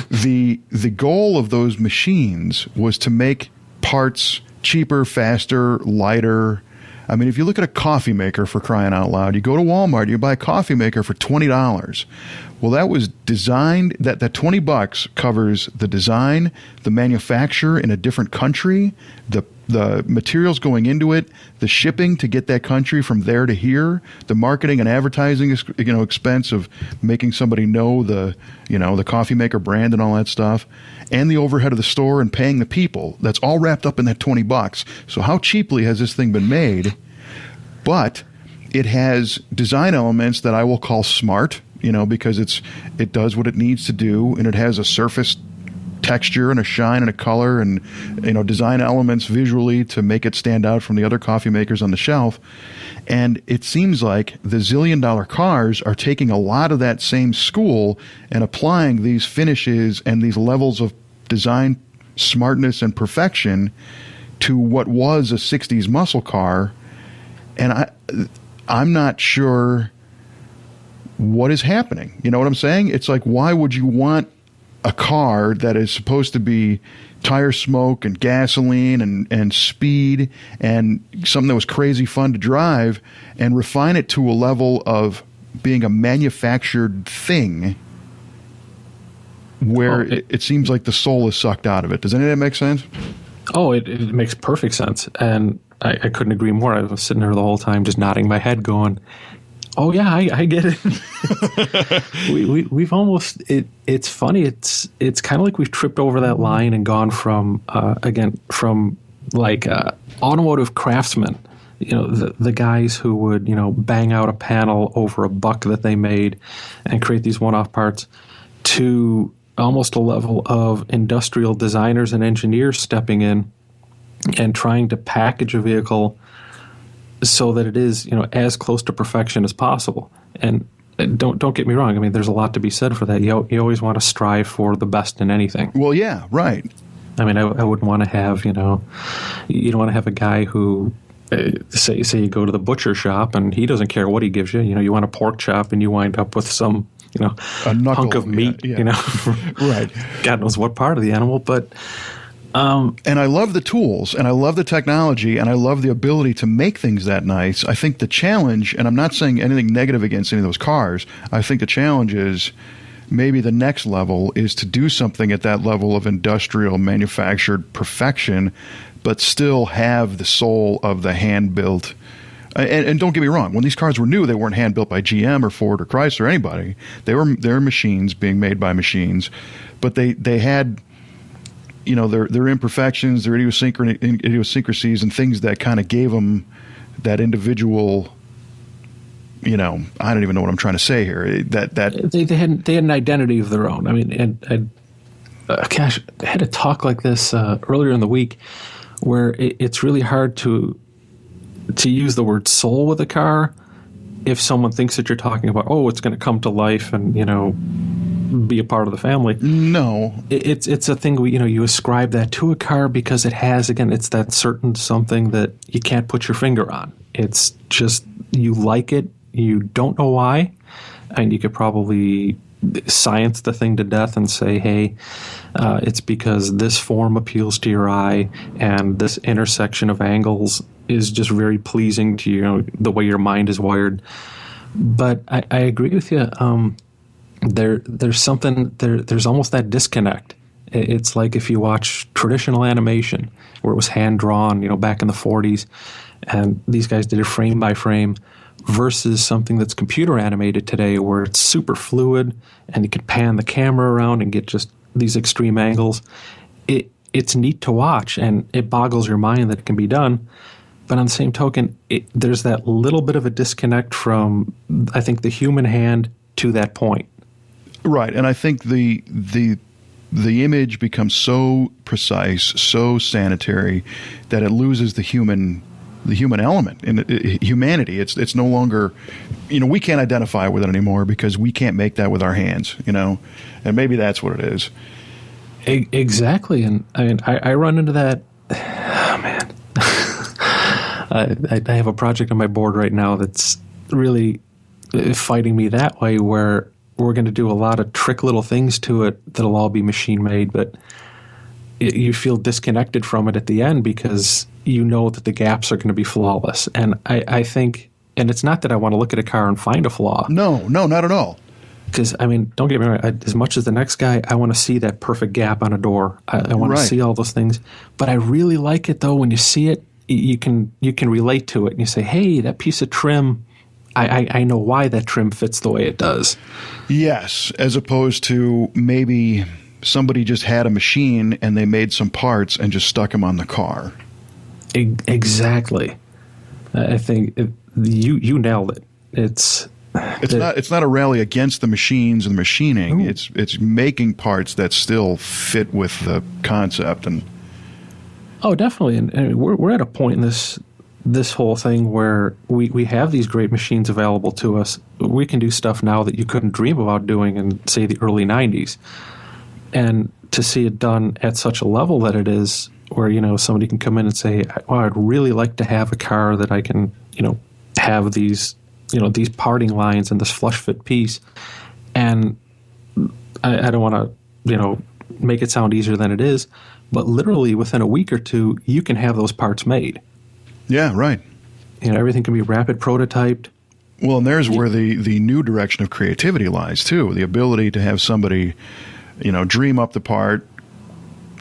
Speaker 1: the goal of those machines was to make parts cheaper, faster, lighter. I mean, if you look at a coffee maker, for crying out loud, you go to Walmart, you buy a coffee maker for $20. Well, that was designed, that $20 covers the design, the manufacture in a different country, the materials going into it, the shipping to get that country from there to here, the marketing and advertising, expense of making somebody know the coffee maker brand and all that stuff, and the overhead of the store and paying the people. That's all wrapped up in that $20. So how cheaply has this thing been made? But it has design elements that I will call smart, because it does what it needs to do, and it has a surface texture and a shine and a color and design elements visually to make it stand out from the other coffee makers on the shelf. And it seems like the zillion-dollar cars are taking a lot of that same school and applying these finishes and these levels of design smartness and perfection to what was a 60s muscle car. And I'm not sure what is happening. You know what I'm saying? It's like, why would you want a car that is supposed to be tire smoke and gasoline and speed and something that was crazy fun to drive and refine it to a level of being a manufactured thing where it seems like the soul is sucked out of it? Does any of that make sense?
Speaker 2: Oh, it makes perfect sense. And I couldn't agree more. I was sitting there the whole time just nodding my head going, oh, yeah, I get it. We've almost it's funny. It's kind of like we've tripped over that line and gone from automotive craftsmen, the guys who would, bang out a panel over a buck that they made and create these one-off parts, to almost a level of industrial designers and engineers stepping in and trying to package a vehicle so that it is, as close to perfection as possible. And don't get me wrong. I mean, there's a lot to be said for that. You always want to strive for the best in anything. Well,
Speaker 1: yeah, right.
Speaker 2: I mean, I wouldn't want to have, you don't want to have a guy who, say you go to the butcher shop and he doesn't care what he gives you. You want a pork chop and you wind up with some,
Speaker 1: a knuckle,
Speaker 2: hunk of meat,
Speaker 1: right.
Speaker 2: God knows what part of the animal, but.
Speaker 1: And I love the tools, and I love the technology, and I love the ability to make things that nice. I think the challenge, and I'm not saying anything negative against any of those cars, I think the challenge is maybe the next level is to do something at that level of industrial manufactured perfection, but still have the soul of the hand-built. And don't get me wrong, when these cars were new, they weren't hand-built by GM or Ford or Chrysler or anybody. They were machines being made by machines, but they had their imperfections, their idiosyncrasies, and things that kind of gave them that individual. I don't even know what I'm trying to say here. That
Speaker 2: they had an identity of their own. I mean, and gosh, I had a talk like this earlier in the week, where it's really hard to use the word soul with a car if someone thinks that you're talking about, it's going to come to life and be a part of the family.
Speaker 1: No,
Speaker 2: it's a thing you ascribe that to a car because it has, again, it's that certain something that you can't put your finger on. It's just, you like it, you don't know why, and you could probably science the thing to death and say, hey, it's because this form appeals to your eye and this intersection of angles is just very pleasing to you, the way your mind is wired. But I agree with you. There's something there. There's almost that disconnect, It's like if you watch traditional animation where it was hand drawn, back in the 40s, and these guys did it frame by frame, versus something that's computer animated today where it's super fluid and you can pan the camera around and get just these extreme angles. It's neat to watch, and it boggles your mind that it can be done. But on the same token, there's that little bit of a disconnect from, I think, the human hand to that point.
Speaker 1: Right, and I think the image becomes so precise, so sanitary, that it loses the human element in humanity. It's no longer, we can't identify with it anymore because we can't make that with our hands, and maybe that's what it is.
Speaker 2: Exactly, and I mean, I run into that. Oh, man, I have a project on my board right now that's really fighting me that way, where we're going to do a lot of trick little things to it that'll all be machine made, but you feel disconnected from it at the end because you know that the gaps are going to be flawless. And I think, and it's not that I want to look at a car and find a flaw.
Speaker 1: No, not at all.
Speaker 2: Because, I mean, don't get me wrong, as much as the next guy, I want to see that perfect gap on a door. I want to see all those things. But I really like it, though, when you see it, you can relate to it. And you say, hey, that piece of trim, I know why that trim fits the way it does.
Speaker 1: Yes, as opposed to maybe somebody just had a machine and they made some parts and just stuck them on the car.
Speaker 2: Exactly. I think you nailed it. It's
Speaker 1: not a rally against the machines and the machining.
Speaker 2: Ooh.
Speaker 1: It's making parts that still fit with the concept. And
Speaker 2: oh, definitely. And we're at a point in this whole thing where we have these great machines available to us. We can do stuff now that you couldn't dream about doing in, say, the early 90s. And to see it done at such a level that it is, where somebody can come in and say, well, I'd really like to have a car that I can have these these parting lines and this flush fit piece. And I don't want to make it sound easier than it is, but literally within a week or two you can have those parts made.
Speaker 1: Yeah, right.
Speaker 2: Everything can be rapid prototyped.
Speaker 1: Well, and there's where the new direction of creativity lies too. The ability to have somebody dream up the part,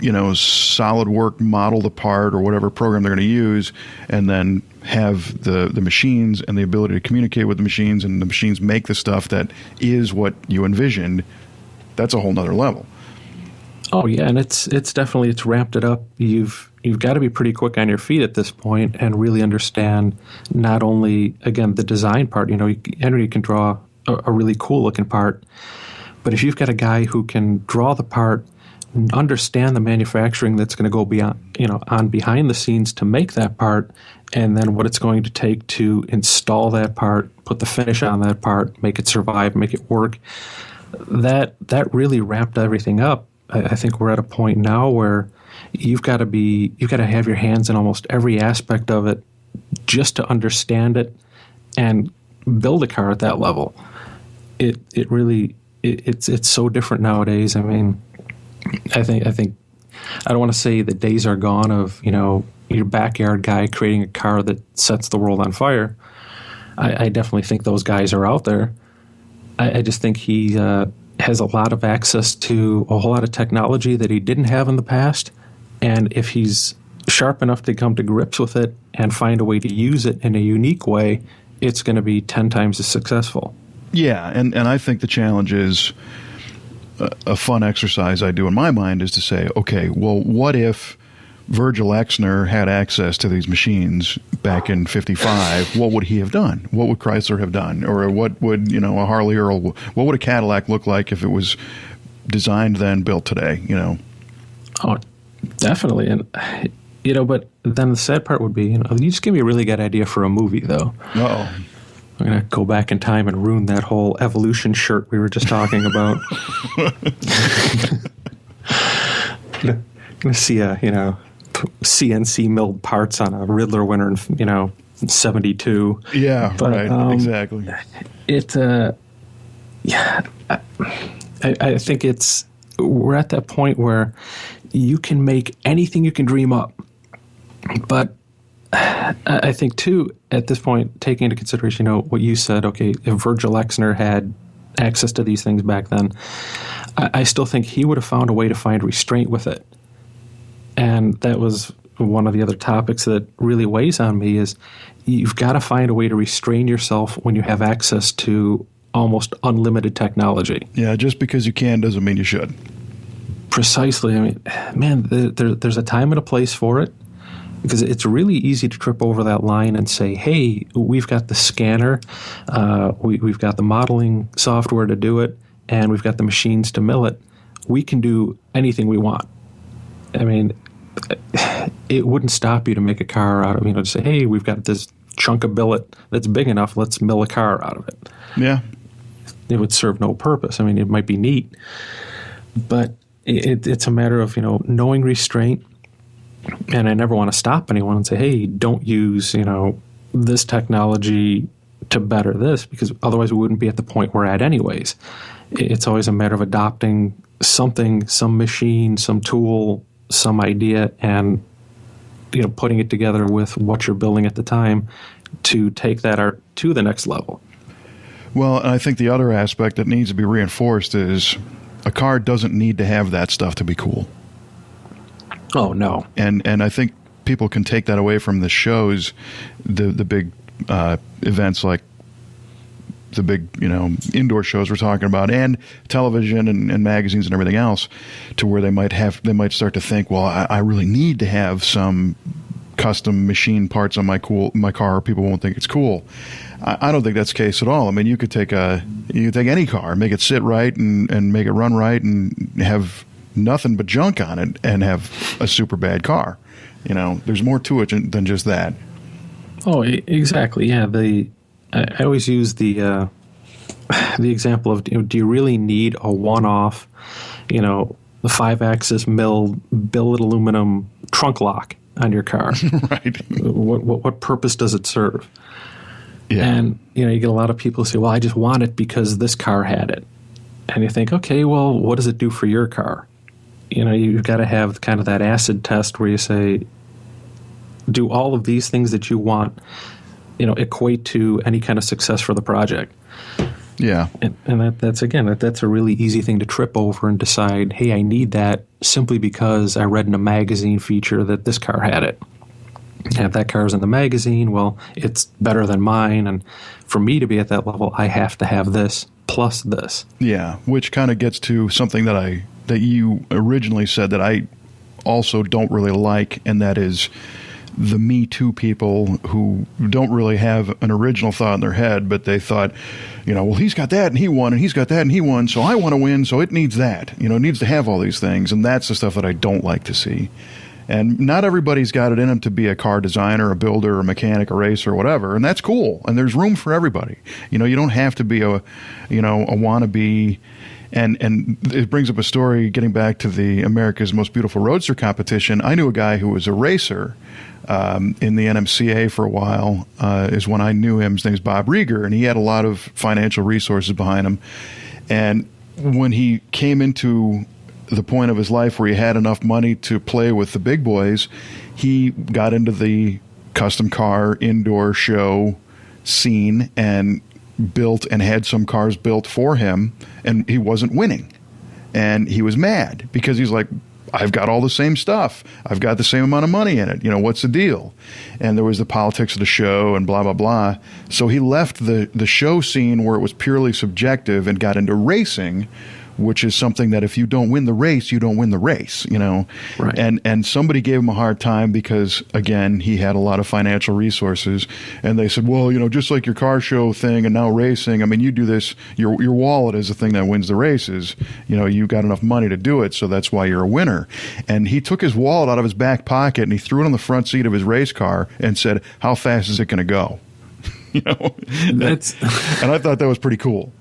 Speaker 1: SolidWork model the part or whatever program they're going to use, and then have the machines and the ability to communicate with the machines, and the machines make the stuff that is what you envisioned. That's a whole nother level.
Speaker 2: Oh yeah, and it's definitely, it's ramped it up. You've got to be pretty quick on your feet at this point and really understand not only, again, the design part. Henry can draw a really cool looking part, but if you've got a guy who can draw the part, understand the manufacturing that's going to go beyond, on behind the scenes to make that part, and then what it's going to take to install that part, put the finish on that part, make it survive, make it work, that really ramped everything up. I think we're at a point now where you've got to have your hands in almost every aspect of it just to understand it and build a car at that level. It's so different nowadays. I mean, I think I don't want to say the days are gone of your backyard guy creating a car that sets the world on fire. I definitely think those guys are out there. I just think he has a lot of access to a whole lot of technology that he didn't have in the past, and if he's sharp enough to come to grips with it and find a way to use it in a unique way, it's going to be 10 times as successful.
Speaker 1: Yeah, and I think the challenge is a fun exercise I do in my mind is to say, okay, well, what if Virgil Exner had access to these machines back in '55? What would he have done? What would Chrysler have done? Or what would, a Harley Earl, what would a Cadillac look like if it was designed then, built today,
Speaker 2: Oh, definitely. And, but then the sad part would be, you just give me a really good idea for a movie, though.
Speaker 1: Uh-oh.
Speaker 2: I'm going to go back in time and ruin that whole evolution shirt we were just talking about. Going to see CNC milled parts on a Riddler winner in 72.
Speaker 1: Yeah,
Speaker 2: but,
Speaker 1: right, exactly.
Speaker 2: I think we're at that point where you can make anything you can dream up. But I think, too, at this point, taking into consideration, what you said, okay, if Virgil Exner had access to these things back then, I still think he would have found a way to find restraint with it. And that was one of the other topics that really weighs on me is you've got to find a way to restrain yourself when you have access to almost unlimited technology.
Speaker 1: Yeah, just because you can doesn't mean you should.
Speaker 2: Precisely. I mean, man, there's a time and a place for it, because it's really easy to trip over that line and say, hey, we've got the scanner, we've got the modeling software to do it, and we've got the machines to mill it. We can do anything we want. I mean, it wouldn't stop you to make a car out of, to say, hey, we've got this chunk of billet that's big enough, let's mill a car out of it.
Speaker 1: Yeah.
Speaker 2: It would serve no purpose. I mean, it might be neat, but it's a matter of, knowing restraint. And I never want to stop anyone and say, hey, don't use, this technology to better this, because otherwise we wouldn't be at the point we're at anyways. It's always a matter of adopting something, some machine, some tool, some idea, and putting it together with what you're building at the time to take that art to the next level.
Speaker 1: Well, and I think the other aspect that needs to be reinforced is a car doesn't need to have that stuff to be cool.
Speaker 2: Oh, no.
Speaker 1: And I think people can take that away from the shows, the big events like the big, indoor shows we're talking about, and television and magazines and everything else, to where they might start to think, well, I really need to have some custom machine parts on my car, or people won't think it's cool. I don't think that's the case at all. I mean, you could take any car, make it sit right and make it run right, and have nothing but junk on it and have a super bad car. There's more to it than just that. Oh,
Speaker 2: exactly. Yeah. I always use the example of, do you really need a one-off, the 5-axis milled billet aluminum trunk lock on your car?
Speaker 1: Right.
Speaker 2: What purpose does it serve?
Speaker 1: Yeah.
Speaker 2: And, you get a lot of people say, well, I just want it because this car had it. And you think, okay, well, what does it do for your car? You've got to have kind of that acid test where you say, do all of these things that you want, equate to any kind of success for the project?
Speaker 1: Yeah.
Speaker 2: And that's a really easy thing to trip over and decide, hey, I need that simply because I read in a magazine feature that this car had it. And if that car's in the magazine, well, it's better than mine. And for me to be at that level, I have to have this plus this.
Speaker 1: Yeah, which kind of gets to something that you originally said that I also don't really like, and that is the Me Too people who don't really have an original thought in their head, but they thought, well, he's got that and he won, and he's got that and he won, so I want to win, so it needs that. It needs to have all these things, and that's the stuff that I don't like to see. And not everybody's got it in them to be a car designer, a builder, a mechanic, a racer, or whatever, and that's cool. And there's room for everybody. You don't have to be a wannabe. And it brings up a story, getting back to the America's Most Beautiful Roadster competition. I knew a guy who was a racer in the NMCA for a while, is when I knew him. His name's Bob Rieger, and he had a lot of financial resources behind him. And when he came into the point of his life where he had enough money to play with the big boys, he got into the custom car indoor show scene and built and had some cars built for him, and he wasn't winning. And he was mad because he's like, I've got all the same stuff. I've got the same amount of money in it. What's the deal? And there was the politics of the show and blah, blah, blah. So he left the show scene where it was purely subjective and got into racing, which is something that if you don't win the race, you don't win the race,
Speaker 2: Right.
Speaker 1: And somebody gave him a hard time because, again, he had a lot of financial resources. And they said, well, just like your car show thing and now racing, I mean, you do this, your wallet is the thing that wins the races. You got enough money to do it, so that's why you're a winner. And he took his wallet out of his back pocket and he threw it on the front seat of his race car and said, how fast is it going to go? And I thought that was pretty cool.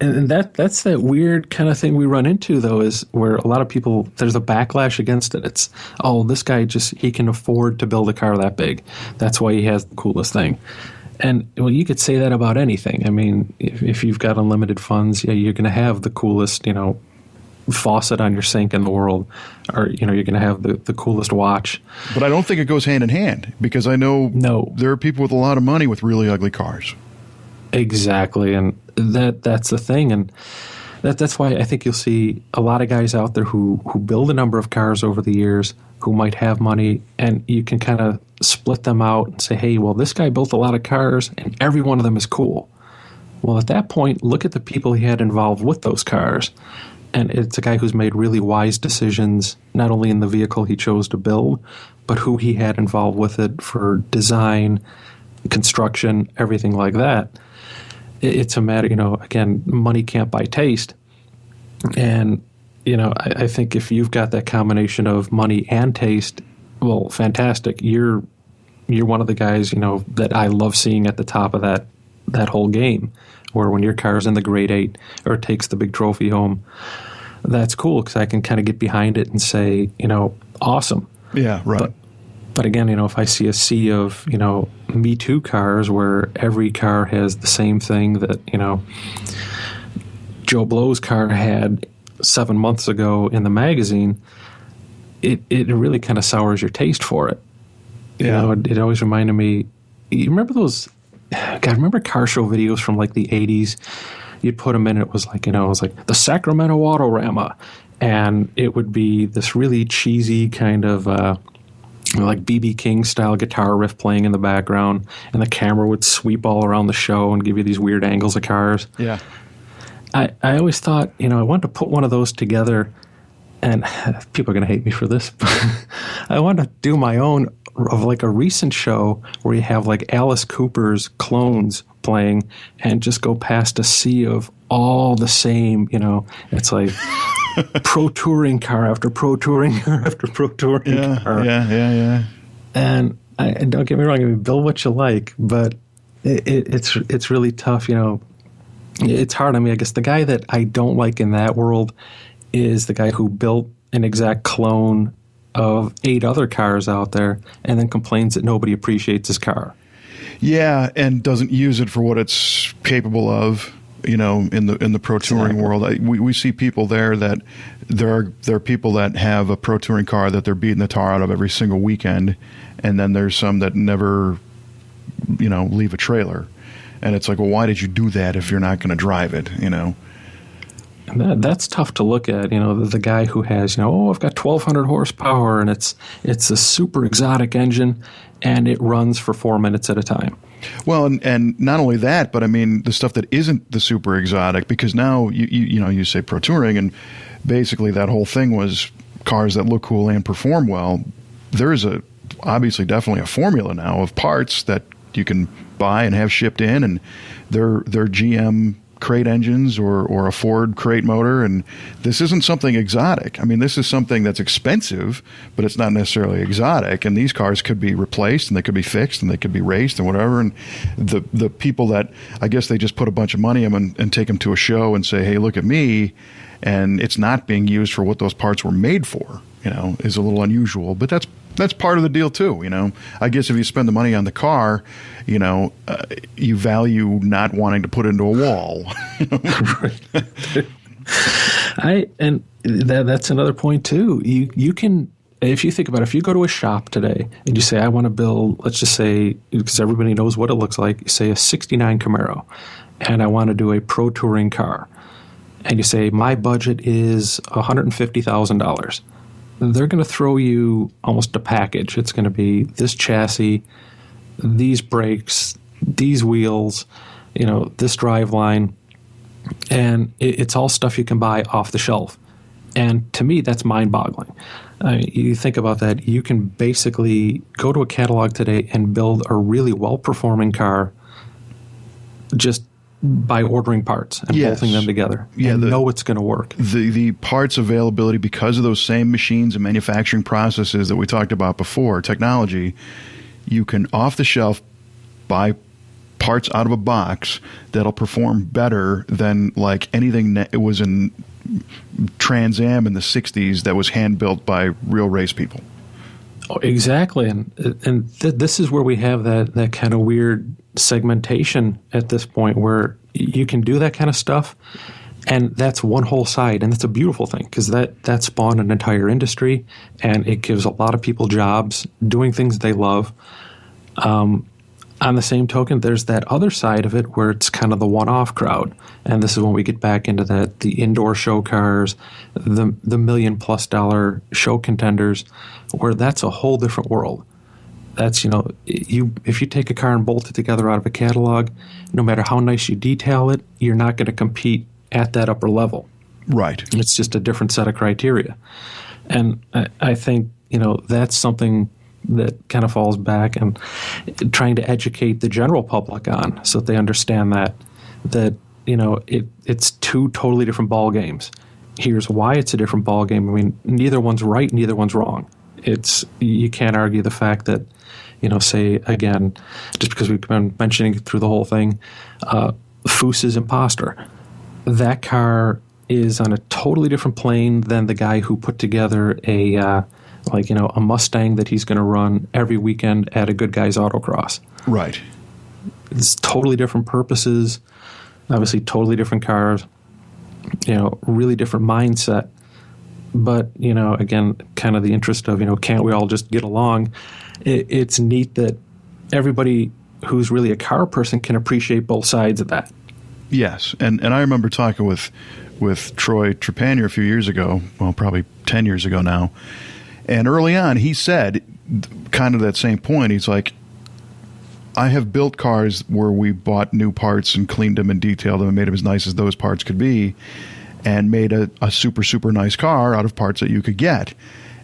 Speaker 2: And that's that weird kind of thing we run into, though, is where a lot of people, there's a backlash against it. It's, oh, this guy he can afford to build a car that big. That's why he has the coolest thing. And, well, you could say that about anything. I mean, if you've got unlimited funds, yeah, you're going to have the coolest, faucet on your sink in the world, or, you're going to have the coolest watch.
Speaker 1: But I don't think it goes hand in hand, because I know there are people with a lot of money with really ugly cars.
Speaker 2: Exactly, and that's the thing. And That's why I think you'll see a lot of guys out there who build a number of cars over the years, who might have money, and you can kind of split them out and say, hey, well, this guy built a lot of cars, and every one of them is cool. Well, at that point, look at the people he had involved with those cars. And it's a guy who's made really wise decisions, not only in the vehicle he chose to build, but who he had involved with it for design, construction, everything like that. It's a matter, again, money can't buy taste. And, I think if you've got that combination of money and taste, well, fantastic. You're one of the guys, that I love seeing at the top of that whole game, where when your car's in the grade 8 or takes the big trophy home, that's cool because I can kind of get behind it and say, awesome.
Speaker 1: Yeah, right.
Speaker 2: But again, if I see a sea of, Me Too cars where every car has the same thing that, Joe Blow's car had 7 months ago in the magazine, it really kind of sours your taste for it.
Speaker 1: Yeah.
Speaker 2: It always reminded me, you remember those, remember car show videos from like the 80s? You'd put them in, it was like, it was like the Sacramento Autorama. And it would be this really cheesy kind of like B.B. King style guitar riff playing in the background, and the camera would sweep all around the show and give you these weird angles of cars.
Speaker 1: Yeah.
Speaker 2: I always thought, I wanted to put one of those together, and people are going to hate me for this, but I wanted to do my own of like a recent show where you have like Alice Cooper's clones playing and just go past a sea of all the same, it's like pro touring car after pro touring car after pro touring car.
Speaker 1: Yeah.
Speaker 2: And don't get me wrong, I mean, build what you like, but it's really tough, It's hard. I mean, I guess the guy that I don't like in that world is the guy who built an exact clone of 8 other cars out there and then complains that nobody appreciates his car.
Speaker 1: Yeah, and doesn't use it for what it's capable of. In the pro touring world, we see people there that there are people that have a pro touring car that they're beating the tar out of every single weekend, and then there's some that never, leave a trailer, and it's like, well, why did you do that if you're not going to drive it?
Speaker 2: And that's tough to look at. The guy who has, I've got 1,200 horsepower and it's a super exotic engine, and it runs for 4 minutes at a time.
Speaker 1: Well, and not only that, but I mean the stuff that isn't the super exotic, because now you say pro touring, and basically that whole thing was cars that look cool and perform well. There is obviously definitely a formula now of parts that you can buy and have shipped in, and they're GM crate engines or a Ford crate motor, and this isn't something exotic. I mean, this is something that's expensive, but it's not necessarily exotic, and these cars could be replaced, and they could be fixed, and they could be raced and whatever, and the people that, I guess they just put a bunch of money in them and take them to a show and say, hey, look at me, and it's not being used for what those parts were made for, is a little unusual, but that's part of the deal too. I guess if you spend the money on the car, you value not wanting to put it into a wall.
Speaker 2: That's another point too. You can, if you think about it, if you go to a shop today and you say, I want to build, let's just say, because everybody knows what it looks like, you say a 69 Camaro, and I want to do a pro touring car, and you say my budget is $150,000. They're going to throw you almost a package. It's going to be this chassis, these brakes, these wheels, this driveline, and it's all stuff you can buy off the shelf. And to me, that's mind-boggling. You think about that, you can basically go to a catalog today and build a really well-performing car just by ordering parts and bolting them together. Yeah, know it's going to work.
Speaker 1: The parts availability, because of those same machines and manufacturing processes that we talked about before, technology, you can off the shelf buy parts out of a box that'll perform better than like anything that was in Trans Am in the 60s that was hand built by real race people.
Speaker 2: Oh, exactly. And this is where we have that kind of weird segmentation at this point where you can do that kind of stuff, and that's one whole side, and it's a beautiful thing because that spawned an entire industry, and it gives a lot of people jobs doing things they love. on the same token, there's that other side of it where it's kind of the one-off crowd. And this is when we get back into that, the indoor show cars, the $1 million+ show contenders, where that's a whole different world. That's, if you take a car and bolt it together out of a catalog, no matter how nice you detail it, you're not going to compete at that upper level.
Speaker 1: Right.
Speaker 2: It's just a different set of criteria. And I think, that's something that kind of falls back and trying to educate the general public on, so that they understand that it's two totally different ball games. Here's why it's a different ball game. I mean, neither one's right, neither one's wrong. You can't argue the fact that, say again, just because we've been mentioning it through the whole thing, Foos's Imposter. That car is on a totally different plane than the guy who put together a Mustang that he's going to run every weekend at a Good Guys Autocross.
Speaker 1: Right.
Speaker 2: It's totally different purposes, obviously totally different cars, really different mindset. But, again, kind of the interest of, can't we all just get along? It's neat that everybody who's really a car person can appreciate both sides of that.
Speaker 1: Yes. And I remember talking with Troy Trepanier a few years ago, well, probably 10 years ago now. And early on, he said kind of that same point. He's like, I have built cars where we bought new parts and cleaned them and detailed them and made them as nice as those parts could be, and made a super, super nice car out of parts that you could get.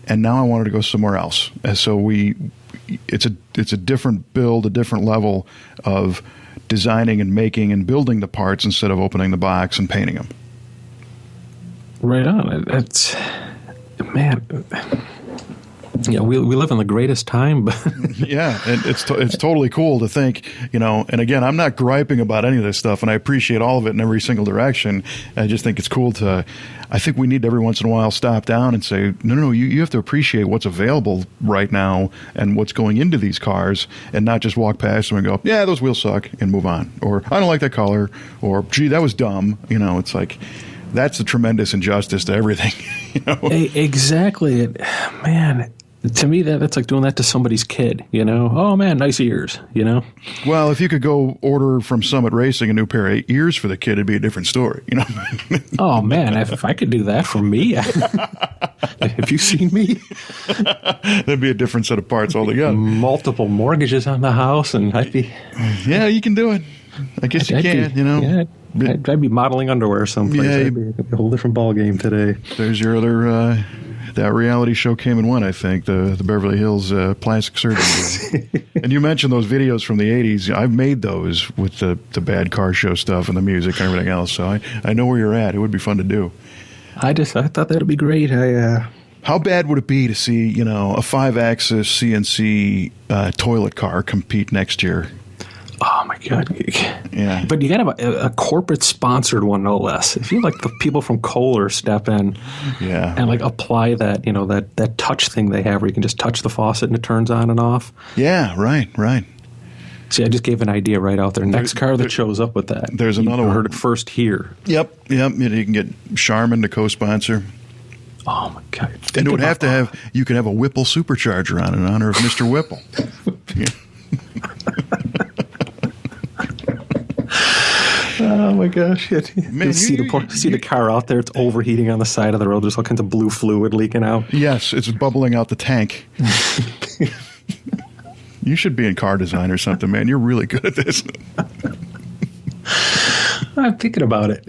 Speaker 1: And now I wanted to go somewhere else. And so it's a different build, a different level of designing and making and building the parts instead of opening the box and painting them.
Speaker 2: Right on. It's, man, we live in the greatest time. But
Speaker 1: yeah, and it's totally cool to think, and again, I'm not griping about any of this stuff, and I appreciate all of it in every single direction. I just think it's cool I think we need to every once in a while stop down and say, no, you have to appreciate what's available right now and what's going into these cars, and not just walk past them and go, yeah, those wheels suck, and move on. Or, I don't like that color, or, gee, that was dumb. It's like, that's a tremendous injustice to everything.
Speaker 2: Exactly. Man, to me, that's like doing that to somebody's kid, Oh, man, nice ears,
Speaker 1: Well, if you could go order from Summit Racing a new pair of ears for the kid, it'd be a different story,
Speaker 2: Oh, man, if I could do that for me, have you seen me?
Speaker 1: That'd be a different set of parts altogether.
Speaker 2: Multiple mortgages on the house, and I'd be...
Speaker 1: Yeah, you can do it. I guess you can,
Speaker 2: Yeah, I'd be modeling underwear someplace.
Speaker 1: Yeah,
Speaker 2: it'd be a whole different ball game today.
Speaker 1: There's your other... that reality show came and went, I think, the Beverly Hills Plastic Surgery. And you mentioned those videos from the 80s. I've made those with the bad car show stuff and the music and everything else, so I know where you're at. It would be fun to do.
Speaker 2: I thought that'd be great.
Speaker 1: How bad would it be to see, a 5-axis CNC toilet car compete next year?
Speaker 2: Oh, my God.
Speaker 1: Yeah.
Speaker 2: But you got to have a corporate-sponsored one, no less. If you the people from Kohler step in and, apply that, that touch thing they have where you can just touch the faucet and it turns on and off.
Speaker 1: Yeah, right.
Speaker 2: See, I just gave an idea right out there. Next car that shows up with that.
Speaker 1: There's another one.
Speaker 2: Heard it first here.
Speaker 1: Yep. You can get Charmin to co-sponsor.
Speaker 2: Oh, my God.
Speaker 1: And it would have to have, you could have a Whipple supercharger on in honor of Mr. Whipple.
Speaker 2: Oh my gosh! Man, see the car out there. It's overheating on the side of the road. There's all kinds of blue fluid leaking out.
Speaker 1: Yes, it's bubbling out the tank. You should be in car design or something, man. You're really good at this.
Speaker 2: I'm thinking about it.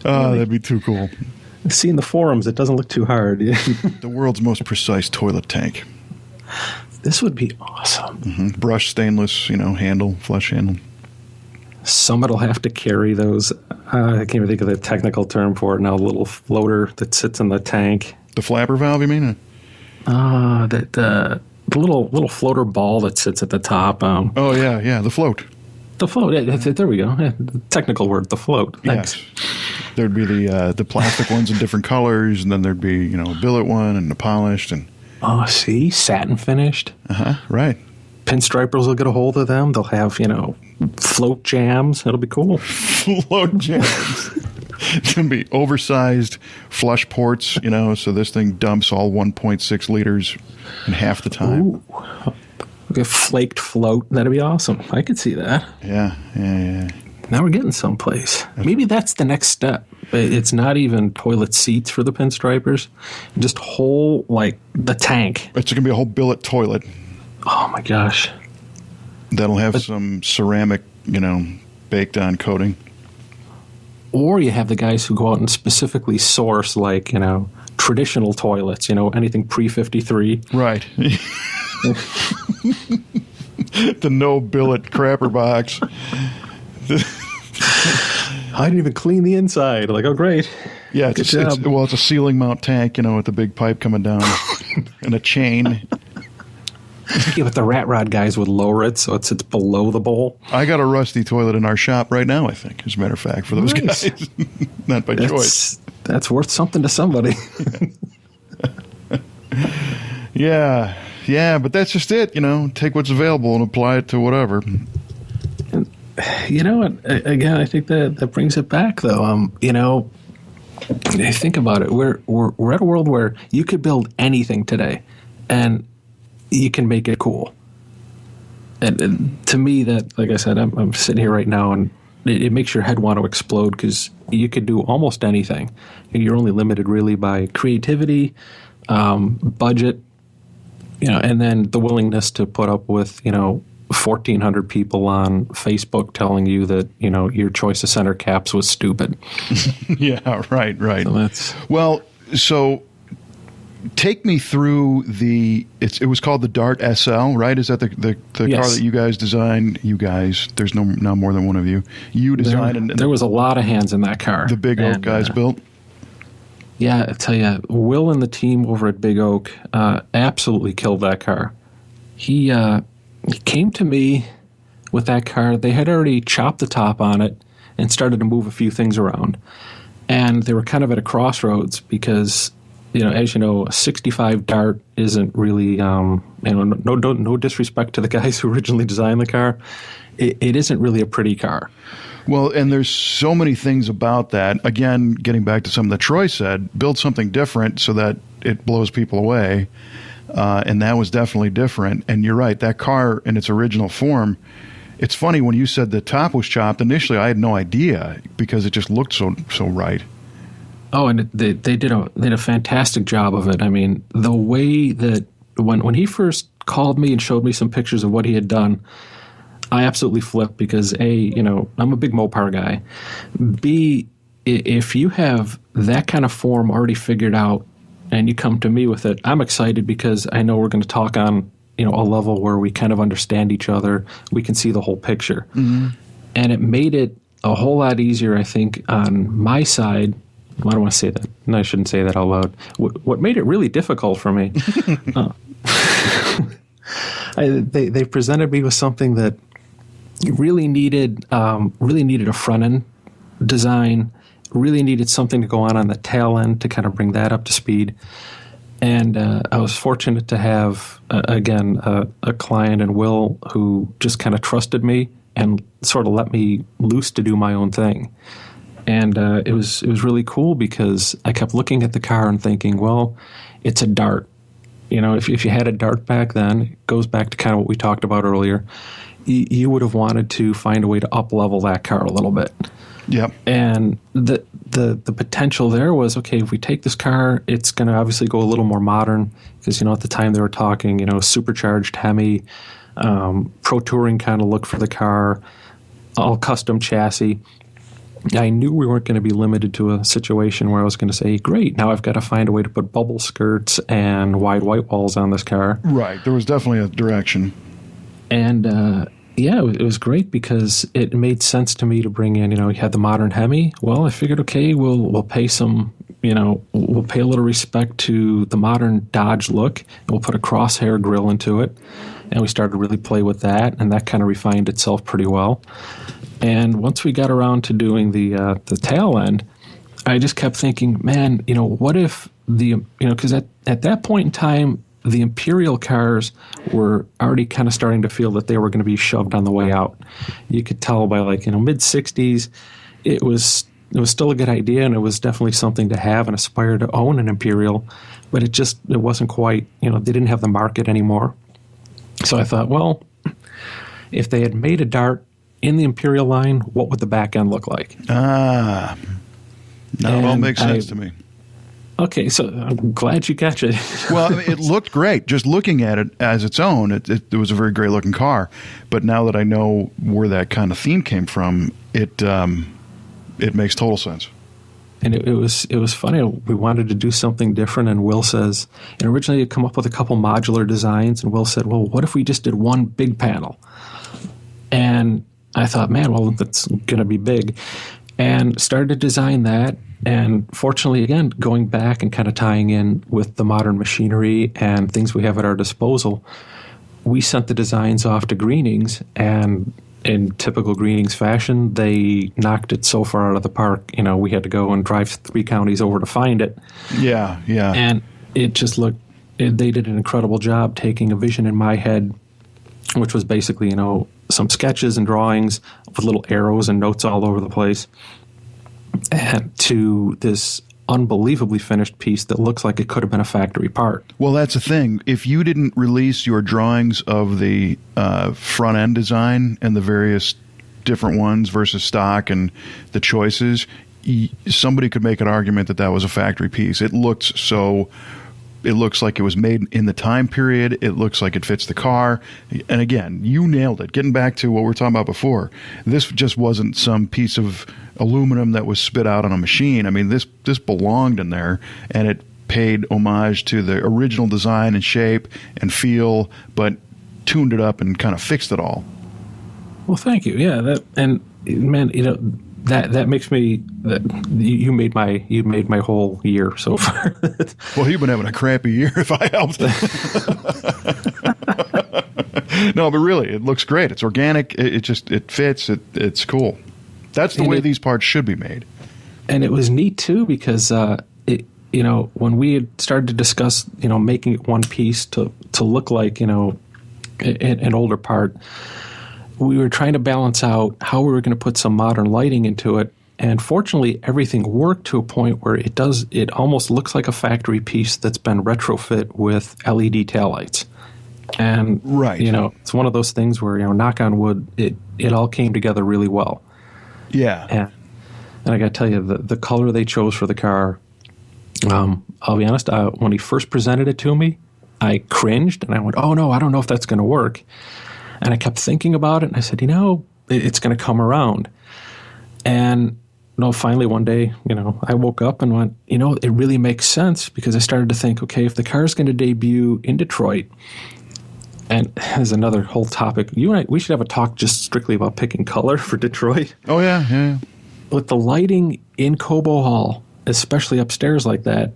Speaker 1: Oh, that'd be too cool.
Speaker 2: Seeing the forums, it doesn't look too hard.
Speaker 1: The world's most precise toilet tank.
Speaker 2: This would be awesome.
Speaker 1: Mm-hmm. Brushed stainless, handle, flush handle.
Speaker 2: Summit will have to carry those. I can't even think of the technical term for it now. The little floater that sits in the tank.
Speaker 1: The flapper valve, you mean?
Speaker 2: The little floater ball that sits at the top.
Speaker 1: Oh yeah, the float.
Speaker 2: The float. There we go. Yeah, the technical word, the float. Thanks.
Speaker 1: Yes. There'd be the plastic ones in different colors, and then there'd be a billet one and the polished and.
Speaker 2: Oh, see, satin finished.
Speaker 1: Right.
Speaker 2: Pinstripers will get a hold of them. They'll have float jams. It'll be cool.
Speaker 1: Float jams. It's going to be oversized flush ports, so this thing dumps all 1.6 liters in half the time.
Speaker 2: Ooh. Like a flaked float. That'd be awesome. I could see that.
Speaker 1: Yeah.
Speaker 2: Now we're getting someplace. Maybe that's the next step. It's not even toilet seats for the pinstripers. Just whole, like, the tank.
Speaker 1: It's going to be a whole billet toilet.
Speaker 2: Oh, my gosh.
Speaker 1: That'll have some ceramic, baked on coating.
Speaker 2: Or you have the guys who go out and specifically source, like, traditional toilets, anything pre-53.
Speaker 1: Right. The no billet crapper box.
Speaker 2: I didn't even clean the inside. Like, oh, great.
Speaker 1: Yeah, it's a ceiling mount tank, with the big pipe coming down and a chain.
Speaker 2: Yeah, but the rat rod guys would lower it so it sits below the bowl.
Speaker 1: I got a rusty toilet in our shop right now, I think, as a matter of fact, for those guys. Not by choice.
Speaker 2: That's worth something to somebody.
Speaker 1: Yeah, but that's just it, Take what's available and apply it to whatever.
Speaker 2: And, you know what? Again, I think that brings it back, though. Think about it. We're at a world where you could build anything today, and you can make it cool. And to me, that, like I said, I'm sitting here right now, and it makes your head want to explode because you could do almost anything. And you're only limited really by creativity, budget, and then the willingness to put up with, 1,400 people on Facebook telling you that, your choice of center caps was stupid.
Speaker 1: Yeah, right.
Speaker 2: So
Speaker 1: so take me through it was called the Dart SL, right? Is that the
Speaker 2: Yes.
Speaker 1: car that you guys designed? You guys, there's now more than one of you. You designed
Speaker 2: there was a lot of hands in that car.
Speaker 1: The Big Oak guys built?
Speaker 2: Yeah, I tell you, Will and the team over at Big Oak absolutely killed that car. He came to me with that car. They had already chopped the top on it and started to move a few things around. And they were kind of at a crossroads because, as you know, a 65 Dart isn't really, no disrespect to the guys who originally designed the car. It isn't really a pretty car.
Speaker 1: Well, and there's so many things about that. Again, getting back to something that Troy said, build something different so that it blows people away. And that was definitely different. And you're right, that car in its original form, it's funny when you said the top was chopped. Initially, I had no idea because it just looked so right.
Speaker 2: Oh, and they did a fantastic job of it. I mean, the way that when he first called me and showed me some pictures of what he had done, I absolutely flipped because A, I'm a big Mopar guy. B, if you have that kind of form already figured out and you come to me with it, I'm excited because I know we're going to talk on, a level where we kind of understand each other. We can see the whole picture. Mm-hmm. And it made it a whole lot easier, I think, on my side. I don't want to say that. No, I shouldn't say that out loud. What made it really difficult for me, they presented me with something that really needed a front end design, really needed something to go on the tail end to kind of bring that up to speed. And I was fortunate to have, a client in Will who just kind of trusted me and sort of let me loose to do my own thing. And it was really cool because I kept looking at the car and thinking, well, it's a Dart. If you had a Dart back then, it goes back to kind of what we talked about earlier. You would have wanted to find a way to up-level that car a little bit.
Speaker 1: Yep.
Speaker 2: And the potential there was, okay, if we take this car, it's going to obviously go a little more modern because, at the time they were talking, supercharged Hemi, Pro Touring kind of look for the car, all custom chassis. I knew we weren't going to be limited to a situation where I was going to say, great, now I've got to find a way to put bubble skirts and wide white walls on this car.
Speaker 1: Right. There was definitely a direction.
Speaker 2: And, it was great because it made sense to me to bring in, you had the modern Hemi. Well, I figured, okay, we'll pay some, we'll pay a little respect to the modern Dodge look, and we'll put a crosshair grille into it. And we started to really play with that, and that kind of refined itself pretty well. And once we got around to doing the tail end, I just kept thinking, man, what if because at that point in time, the Imperial cars were already kind of starting to feel that they were going to be shoved on the way out. You could tell by mid-'60s, it was still a good idea, and it was definitely something to have and aspire to own an Imperial, but it wasn't quite, they didn't have the market anymore. So I thought, well, if they had made a Dart in the Imperial line, what would the back end look like?
Speaker 1: Now it all makes sense to me.
Speaker 2: Okay, so I'm glad you catch it.
Speaker 1: Well, I mean, it looked great. Just looking at it as its own, it was a very great-looking car. But now that I know where that kind of theme came from, it makes total sense.
Speaker 2: And it was funny. We wanted to do something different, and Will says, and originally he'd come up with a couple modular designs, and Will said, well, what if we just did one big panel? And I thought, man, well, that's going to be big. And started to design that. And fortunately, again, going back and kind of tying in with the modern machinery and things we have at our disposal, we sent the designs off to Greenings, and in typical Greenings fashion, they knocked it so far out of the park. You know, we had to go and drive 3 counties over to find it.
Speaker 1: Yeah, yeah.
Speaker 2: And it just looked, they did an incredible job taking a vision in my head, which was basically, you know, some sketches and drawings with little arrows and notes all over the place, and to this unbelievably finished piece that looks like it could have been a factory part.
Speaker 1: Well, that's the thing. If you didn't release your drawings of the front end design and the various different ones versus stock and the choices, somebody could make an argument that that was a factory piece. It looks like it was made in the time period. It looks like it fits the car. And again, you nailed it. Getting back to what we were talking about before, this just wasn't some piece of aluminum that was spit out on a machine. I mean, this belonged in there, and it paid homage to the original design and shape and feel, but tuned it up and kind of fixed it all.
Speaker 2: Well, thank you. Yeah, and man, you know, that makes me you made my whole year so far.
Speaker 1: Well, you've been having a crappy year if I helped. No, but really, it looks great. It's organic. It fits. It's cool. That's the way these parts should be made.
Speaker 2: And it was neat too, because you know, when we had started to discuss, you know, making it one piece to look like, you know, an older part, we were trying to balance out how we were going to put some modern lighting into it. And fortunately, everything worked to a point where it almost looks like a factory piece that's been retrofit with LED taillights. And,
Speaker 1: right,
Speaker 2: you know, it's one of those things where, you know, knock on wood, it all came together really well.
Speaker 1: Yeah.
Speaker 2: And I got to tell you, the color they chose for the car, I'll be honest, when he first presented it to me, I cringed and I went, oh no, I don't know if that's going to work. And I kept thinking about it, and I said, you know, it's going to come around. And finally one day, you know, I woke up and went, you know, it really makes sense, because I started to think, okay, if the car is going to debut in Detroit, and there's another whole topic. You and I, we should have a talk just strictly about picking color for Detroit.
Speaker 1: Oh, yeah.
Speaker 2: With the lighting in Cobo Hall, especially upstairs like that,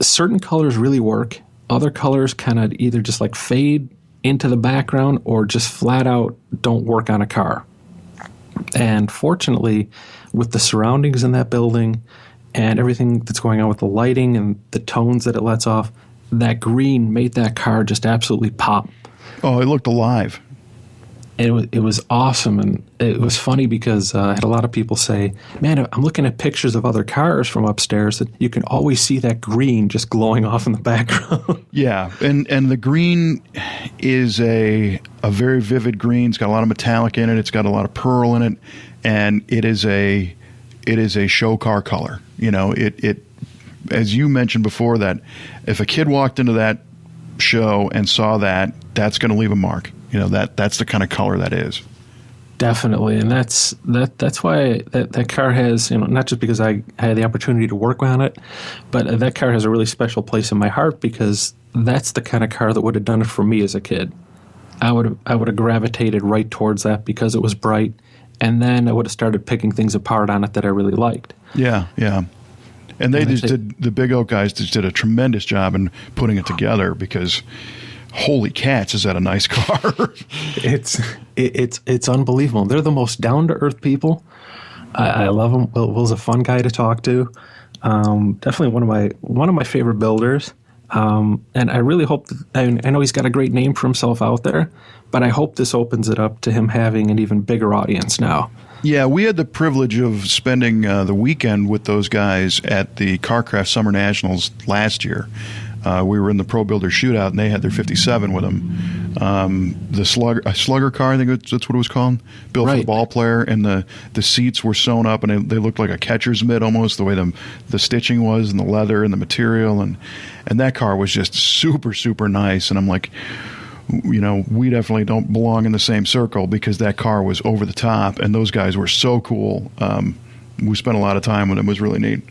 Speaker 2: certain colors really work. Other colors kind of either just like fade into the background or just flat out don't work on a car. And fortunately, with the surroundings in that building and everything that's going on with the lighting and the tones that it lets off, that green made that car just absolutely pop.
Speaker 1: Oh, it looked alive.
Speaker 2: It was awesome, and it was funny because I had a lot of people say, man, I'm looking at pictures of other cars from upstairs that you can always see that green just glowing off in the background.
Speaker 1: Yeah, and the green is a very vivid green. It's got a lot of metallic in it. It's got a lot of pearl in it, and it is a show car color. You know, it as you mentioned before, that if a kid walked into that show and saw that, that's going to leave a mark. You know, that's the kind of color that is.
Speaker 2: Definitely, and that's why that car has, you know, not just because I had the opportunity to work on it, but that car has a really special place in my heart, because that's the kind of car that would have done it for me as a kid. I would have gravitated right towards that because it was bright, and then I would have started picking things apart on it that I really liked.
Speaker 1: Yeah. And the Big Oak guys just did a tremendous job in putting it together, because holy cats, is that a nice car?
Speaker 2: It's unbelievable. They're the most down to earth people. I love them. Will's a fun guy to talk to. Definitely one of my favorite builders. And I really hope that, I know he's got a great name for himself out there, but I hope this opens it up to him having an even bigger audience now.
Speaker 1: Yeah, we had the privilege of spending the weekend with those guys at the CarCraft Summer Nationals last year. We were in the Pro Builder Shootout, and they had their 57 with them. the slugger car, I think that's what it was called, built for the ball player, and the seats were sewn up, and they looked like a catcher's mitt almost, the way the stitching was, and the leather and the material, and that car was just super, super nice. And I'm like, we definitely don't belong in the same circle, because that car was over the top, and those guys were so cool. We spent a lot of time with him. It was really neat.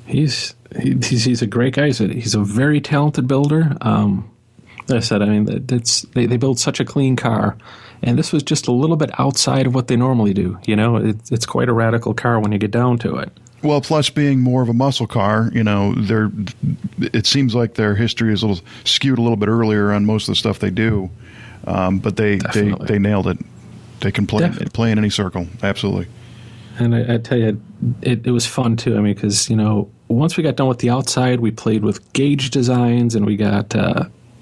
Speaker 2: He's a great guy. He's a very talented builder. Like I said, I mean, they build such a clean car, and this was just a little bit outside of what they normally do. It's quite a radical car when you get down to it.
Speaker 1: Well, plus being more of a muscle car, it seems like their history is skewed a little bit earlier on most of the stuff they do, but they nailed it. They can play in any circle, absolutely.
Speaker 2: And I tell you, it was fun too. I mean, because once we got done with the outside, we played with gauge designs, and we got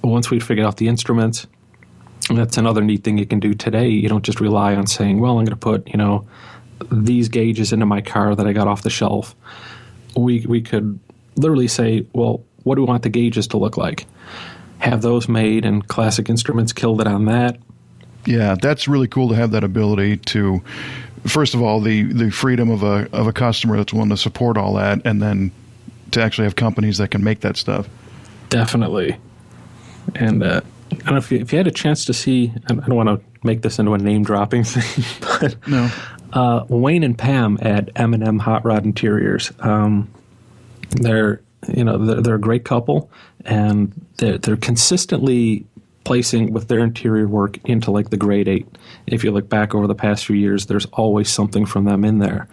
Speaker 2: once we figured out the instruments. And that's another neat thing you can do today. You don't just rely on saying, well, I'm going to put these gauges into my car that I got off the shelf. We could literally say, well, what do we want the gauges to look like? Have those made, and Classic Instruments killed it on that.
Speaker 1: Yeah, that's really cool to have that ability to, first of all, the freedom of a customer that's willing to support all that, and then to actually have companies that can make that stuff.
Speaker 2: Definitely. And I don't know if you had a chance to see, I don't want to make this into a name-dropping thing, but
Speaker 1: no.
Speaker 2: Wayne and Pam at M&M Hot Rod Interiors, they're a great couple, and they're consistently placing with their interior work into like the grade 8. If you look back over the past few years, there's always something from them in there,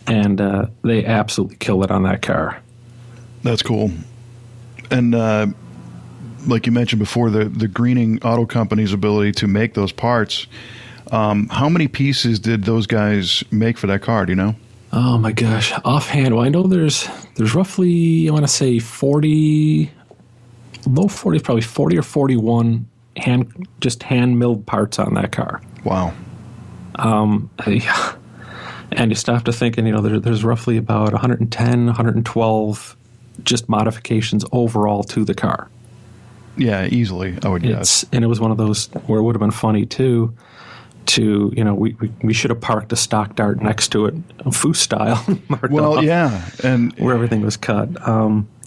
Speaker 2: and they absolutely kill it on that car. That's
Speaker 1: cool. And like you mentioned before, the Greening Auto Company's ability to make those parts. How many pieces did those guys make for that car? Do you know?
Speaker 2: Oh my gosh, offhand, well, I know there's roughly, I want to say 40, low 40s, probably 40 or 41 hand milled parts on that car.
Speaker 1: Wow.
Speaker 2: Yeah. And you stop to thinking, there's roughly about 110, 112 just modifications overall to the car.
Speaker 1: Yeah, easily, I would guess.
Speaker 2: And it was one of those where it would have been funny too. We should have parked a stock Dart next to it, Foose style.
Speaker 1: Well, off, yeah, and
Speaker 2: where everything was cut.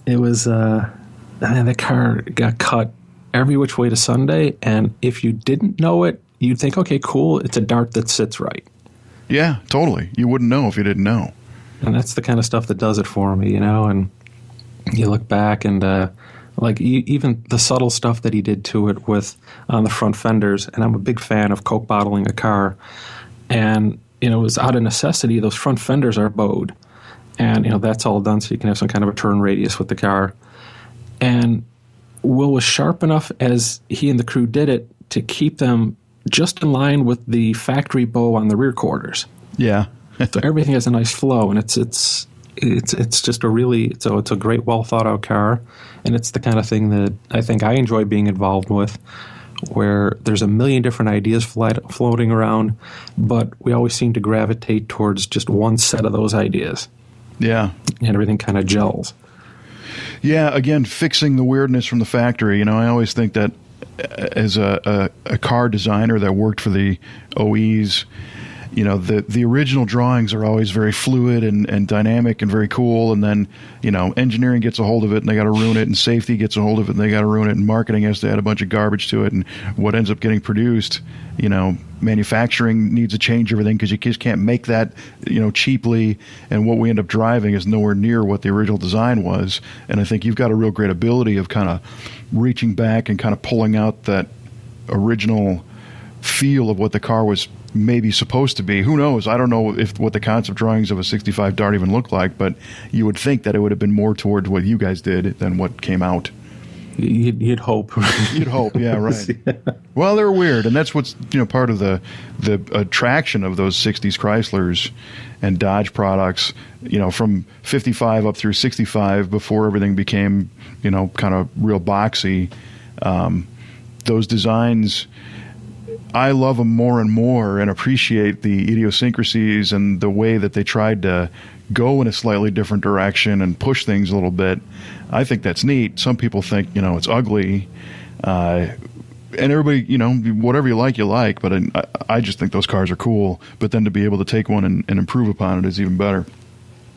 Speaker 2: It was the car got cut every which way to Sunday, and if you didn't know it, you'd think, okay, cool, it's a Dart that sits right.
Speaker 1: Yeah, totally. You wouldn't know if you didn't know.
Speaker 2: And that's the kind of stuff that does it for me, and you look back and like even the subtle stuff that he did to it with on the front fenders. And I'm a big fan of Coke bottling a car. And, it was out of necessity. Those front fenders are bowed. And, that's all done so you can have some kind of a turn radius with the car. And Will was sharp enough as he and the crew did it to keep them just in line with the factory bow on the rear quarters.
Speaker 1: Yeah.
Speaker 2: So everything has a nice flow, and it's just it's a great, well thought out car, and it's the kind of thing that I think I enjoy being involved with, where there's a million different ideas floating around, but we always seem to gravitate towards just one set of those ideas.
Speaker 1: Yeah,
Speaker 2: and everything kind of gels.
Speaker 1: Yeah, again, fixing the weirdness from the factory. I always think that as a car designer that worked for the OEs, the original drawings are always very fluid and dynamic and very cool. And then, engineering gets a hold of it and they got to ruin it, and safety gets a hold of it and they got to ruin it, and marketing has to add a bunch of garbage to it. And what ends up getting produced, manufacturing needs to change everything because you just can't make that, cheaply. And what we end up driving is nowhere near what the original design was. And I think you've got a real great ability of kind of reaching back and kind of pulling out that original feel of what the car was maybe supposed to be. Who knows? I don't know what the concept drawings of a 65 Dart even look like, but you would think that it would have been more towards what you guys did than what came out.
Speaker 2: You'd hope.
Speaker 1: You'd hope, yeah, right. Yeah. Well, they're weird, and that's what's part of the attraction of those 60s Chryslers and Dodge products, from 55 up through 65 before everything became, kind of real boxy. Those designs, I love them more and more and appreciate the idiosyncrasies and the way that they tried to go in a slightly different direction and push things a little bit. I think that's neat. Some people think, it's ugly. and everybody, whatever you like, but I just think those cars are cool. But then to be able to take one and improve upon it is even better.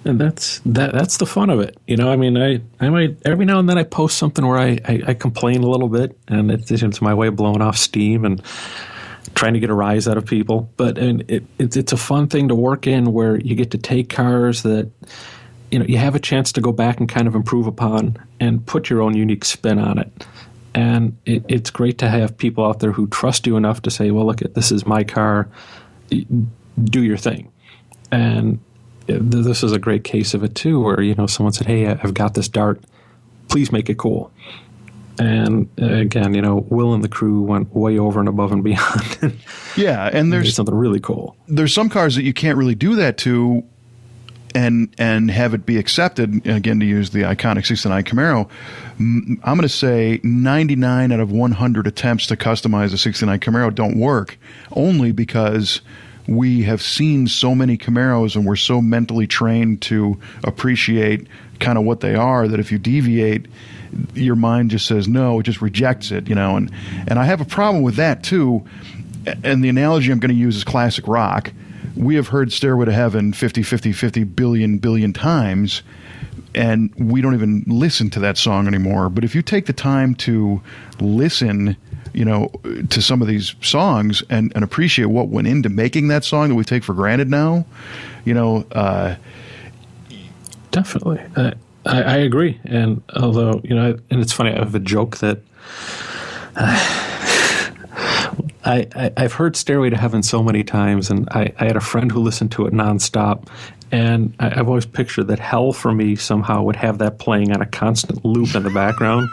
Speaker 2: And that's the fun of it. I mean, I might, every now and then I post something where I complain a little bit, and it's my way of blowing off steam and trying to get a rise out of people. But it's a fun thing to work in, where you get to take cars that, you have a chance to go back and kind of improve upon and put your own unique spin on it. And it's great to have people out there who trust you enough to say, well, look, this is my car, do your thing. And this is a great case of it too, where, someone said, hey, I've got this Dart, please make it cool. And again, Will and the crew went way over and above and beyond.
Speaker 1: Yeah, and there's
Speaker 2: something really cool.
Speaker 1: There's some cars that you can't really do that to and have it be accepted. Again, to use the iconic 69 Camaro, I'm going to say 99 out of 100 attempts to customize a 69 Camaro don't work, only because we have seen so many Camaros and we're so mentally trained to appreciate kind of what they are, that if you deviate, your mind just says no, it just rejects it, and I have a problem with that too. And the analogy I'm going to use is classic rock. We have heard Stairway to Heaven 50 billion times, and we don't even listen to that song anymore. But if you take the time to listen, to some of these songs and appreciate what went into making that song that we take for granted now,
Speaker 2: definitely. I agree. And although, and it's funny, I have a joke that I've heard Stairway to Heaven so many times, and I had a friend who listened to it nonstop, and I've always pictured that hell for me somehow would have that playing on a constant loop in the background.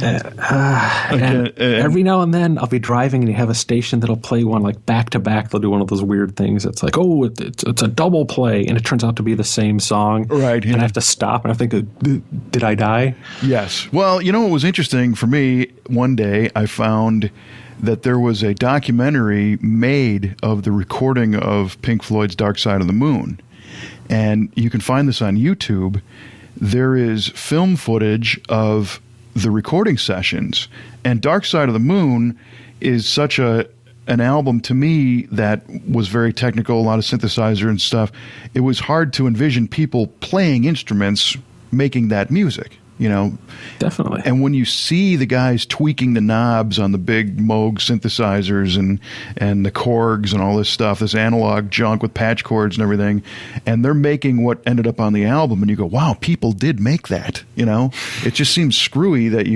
Speaker 2: And every now and then I'll be driving and you have a station that'll play one like back to back. They'll do one of those weird things. It's like, oh, it's a double play, and it turns out to be the same song.
Speaker 1: Right.
Speaker 2: And I have to stop and I think, did I die?
Speaker 1: Yes. Well, what was interesting for me, one day I found that there was a documentary made of the recording of Pink Floyd's Dark Side of the Moon. And you can find this on YouTube. There is film footage of the recording sessions, and Dark Side of the Moon is such an album to me that was very technical, a lot of synthesizer and stuff. It was hard to envision people playing instruments making that music,
Speaker 2: Definitely.
Speaker 1: And when you see the guys tweaking the knobs on the big Moog synthesizers and the Korgs and all this stuff, this analog junk with patch cords and everything, and they're making what ended up on the album, and you go, wow, people did make that, It just seems screwy that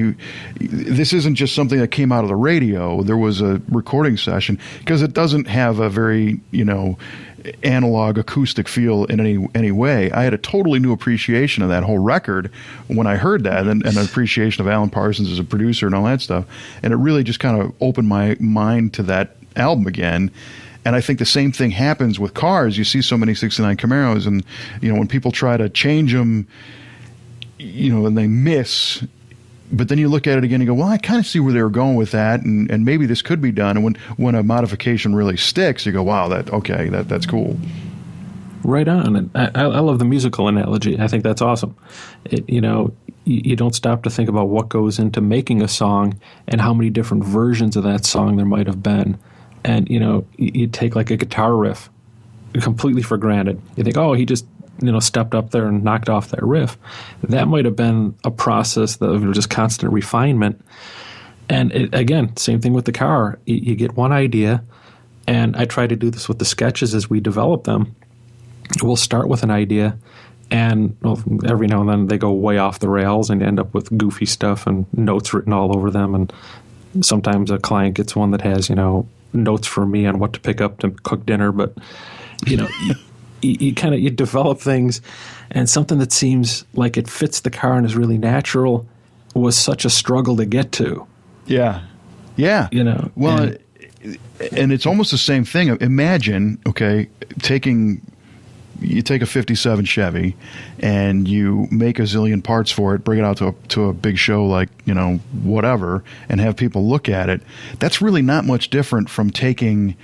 Speaker 1: this isn't just something that came out of the radio. There was a recording session, because it doesn't have a very, analog acoustic feel in any way. I had a totally new appreciation of that whole record when I heard that, and an appreciation of Alan Parsons as a producer and all that stuff. And it really just kind of opened my mind to that album again. And I think the same thing happens with cars. You see so many 69 Camaros, and when people try to change them, and they miss. But then you look at it again and go, well, I kind of see where they were going with that, and maybe this could be done. And when a modification really sticks, you go, wow, that's cool.
Speaker 2: Right on. And I love the musical analogy. I think that's awesome. You don't stop to think about what goes into making a song and how many different versions of that song there might have been. And, you take like a guitar riff completely for granted. You think, oh, he just stepped up there and knocked off that riff. That might have been a process of just constant refinement. And again, same thing with the car. You get one idea, and I try to do this with the sketches as we develop them. We'll start with an idea, and every now and then they go way off the rails and end up with goofy stuff and notes written all over them. And sometimes a client gets one that has, notes for me on what to pick up to cook dinner. But, you develop things, and something that seems like it fits the car and is really natural was such a struggle to get to.
Speaker 1: Yeah. Yeah. Well, and it's almost the same thing. Imagine, okay, you take a 57 Chevy and you make a zillion parts for it, bring it out to a big show like, whatever, and have people look at it. That's really not much different from taking,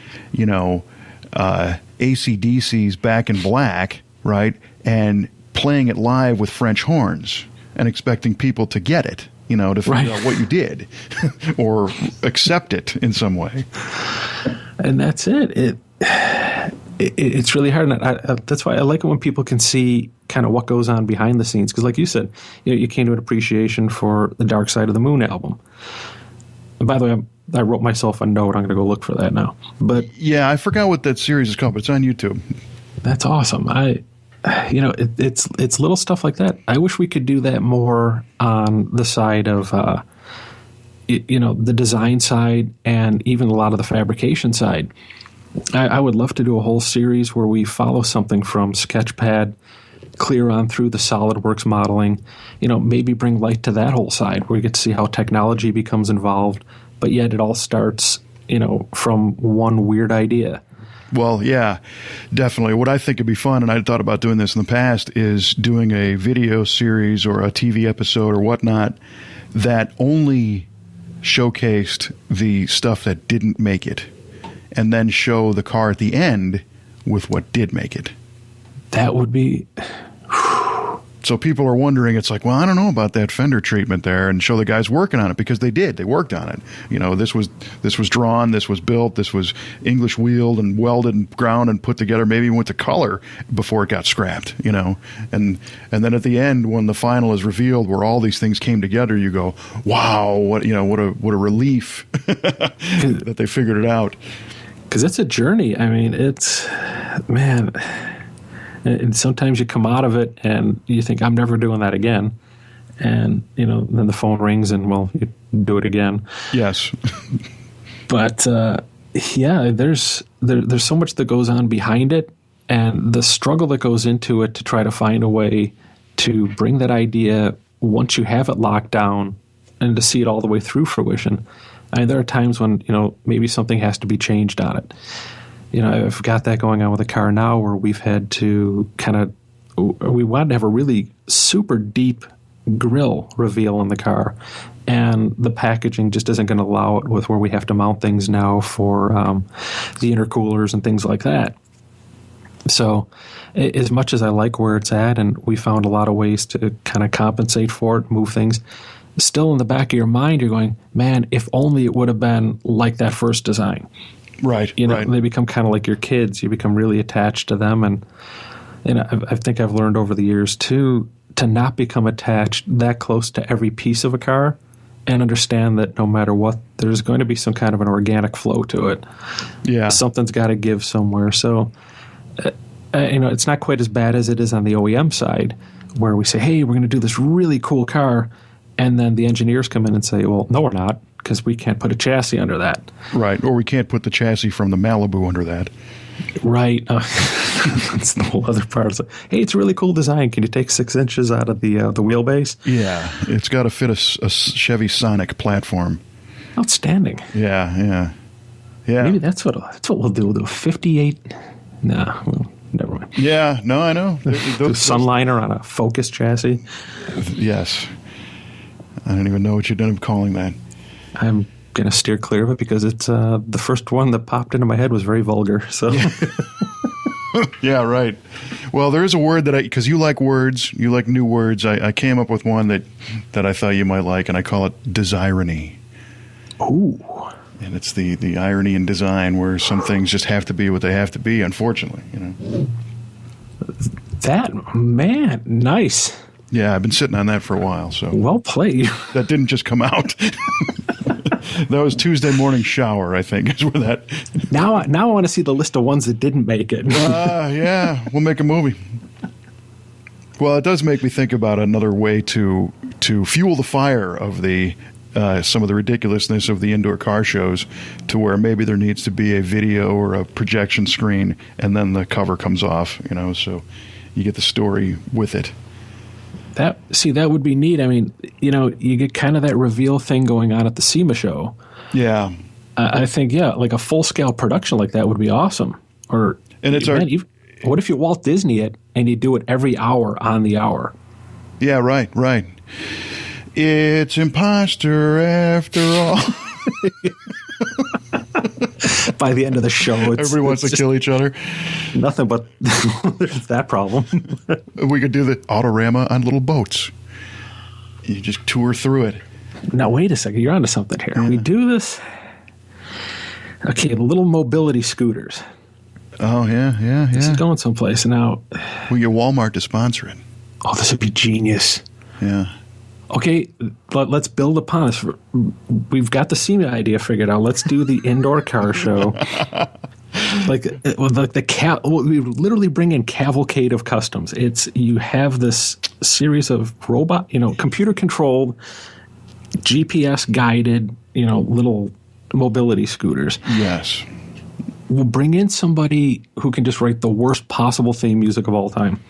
Speaker 1: AC/DC's Back in Black, right, and playing it live with French horns and expecting people to get it. to figure out what you did or accept it in some way.
Speaker 2: And that's it. It's really hard. And that's why I like it when people can see kind of what goes on behind the scenes. Because like you said, you came to an appreciation for the Dark Side of the Moon album. And by the way, I wrote myself a note. I'm going to go look for that now. But
Speaker 1: yeah, I forgot what that series is called, but it's on YouTube.
Speaker 2: That's awesome. It's little stuff like that. I wish we could do that more on the side of, the design side and even a lot of the fabrication side. I would love to do a whole series where we follow something from Sketchpad clear on through the SolidWorks modeling, maybe bring light to that whole side where we get to see how technology becomes involved, but yet it all starts, from one weird idea.
Speaker 1: Well, yeah, definitely. What I think would be fun, and I thought about doing this in the past, is doing a video series or a TV episode or whatnot that only showcased the stuff that didn't make it, and then show the car at the end with what did make it.
Speaker 2: That would be...
Speaker 1: So people are wondering, it's like, well, I don't know about that fender treatment there, and show the guys working on it, because they did. They worked on it. This was drawn, this was built, this was English wheeled and welded and ground and put together, maybe went to color before it got scrapped, and then at the end, when the final is revealed, where all these things came together, you go, wow, what a relief that they figured it out.
Speaker 2: Because it's a journey. I mean, man. And sometimes you come out of it and you think, I'm never doing that again. And, then the phone rings and, well, you do it again.
Speaker 1: Yes.
Speaker 2: But, there's so much that goes on behind it, and the struggle that goes into it to try to find a way to bring that idea, once you have it locked down, and to see it all the way through fruition. I mean, there are times when, maybe something has to be changed on it. I've got that going on with a car now where we've had to we wanted to have a really super deep grill reveal in the car, and the packaging just isn't going to allow it with where we have to mount things now for the intercoolers and things like that. So as much as I like where it's at, and we found a lot of ways to kind of compensate for it, move things, still in the back of your mind, you're going, man, if only it would have been like that first design.
Speaker 1: Right. Right.
Speaker 2: They become kind of like your kids. You become really attached to them. And I think I've learned over the years, too, to not become attached that close to every piece of a car, and understand that no matter what, there's going to be some kind of an organic flow to it.
Speaker 1: Yeah.
Speaker 2: Something's got to give somewhere. So, it's not quite as bad as it is on the OEM side, where we say, hey, we're going to do this really cool car. And then the engineers come in and say, well, no, we're not, because we can't put a chassis under that. Right.
Speaker 1: Or we can't put the chassis from the Malibu under that.
Speaker 2: Right. That's the whole other part. It's like, hey, it's a really cool design. Can you take 6 inches out of the wheelbase? Yeah.
Speaker 1: It's got to fit a Chevy Sonic platform.
Speaker 2: Outstanding.
Speaker 1: Yeah.
Speaker 2: Maybe that's what we'll do. We'll do a 58. Nah, well, never mind.
Speaker 1: Yeah. No, I know.
Speaker 2: The Sunliner on a Focus chassis.
Speaker 1: Yes. I don't even know what you'd end up calling that.
Speaker 2: I'm going to steer clear of it because it's the first one that popped into my head was very vulgar. So,
Speaker 1: yeah, right. Well, there is a word because you like words, you like new words. I came up with one that I thought you might like, and I call it desirony.
Speaker 2: Ooh.
Speaker 1: And it's the irony in design where some things just have to be what they have to be, unfortunately.
Speaker 2: That, man, nice.
Speaker 1: Yeah, I've been sitting on that for a while. So
Speaker 2: well played.
Speaker 1: That didn't just come out. That was Tuesday morning shower, I think, is where that.
Speaker 2: Now I want to see the list of ones that didn't make it.
Speaker 1: Yeah, we'll make a movie. Well, it does make me think about another way to fuel the fire of the some of the ridiculousness of the indoor car shows, to where maybe there needs to be a video or a projection screen, and then the cover comes off. So you get the story with it.
Speaker 2: That would be neat. I mean, you get kind of that reveal thing going on at the SEMA show.
Speaker 1: Yeah.
Speaker 2: I think, like a full-scale production like that would be awesome. What if you Walt Disney it and you do it every hour on the hour?
Speaker 1: Yeah, right. It's imposter after all.
Speaker 2: By the end of the show,
Speaker 1: everybody wants to kill each other.
Speaker 2: Nothing but there's that problem.
Speaker 1: We could do the Autorama on little boats. You just tour through it.
Speaker 2: Now, wait a second. You're onto something here.
Speaker 1: Yeah.
Speaker 2: We do this. Okay, the little mobility scooters.
Speaker 1: Oh, yeah.
Speaker 2: This is going someplace. Now,
Speaker 1: We get Walmart to sponsor it.
Speaker 2: oh, this would be genius.
Speaker 1: Yeah.
Speaker 2: Okay, let's build upon this. We've got the SEMA idea figured out. Let's do the indoor car show. Like we literally bring in cavalcade of customs. You have this series of computer controlled, GPS guided, little mobility scooters.
Speaker 1: Yes.
Speaker 2: We'll bring in somebody who can just write the worst possible theme music of all time.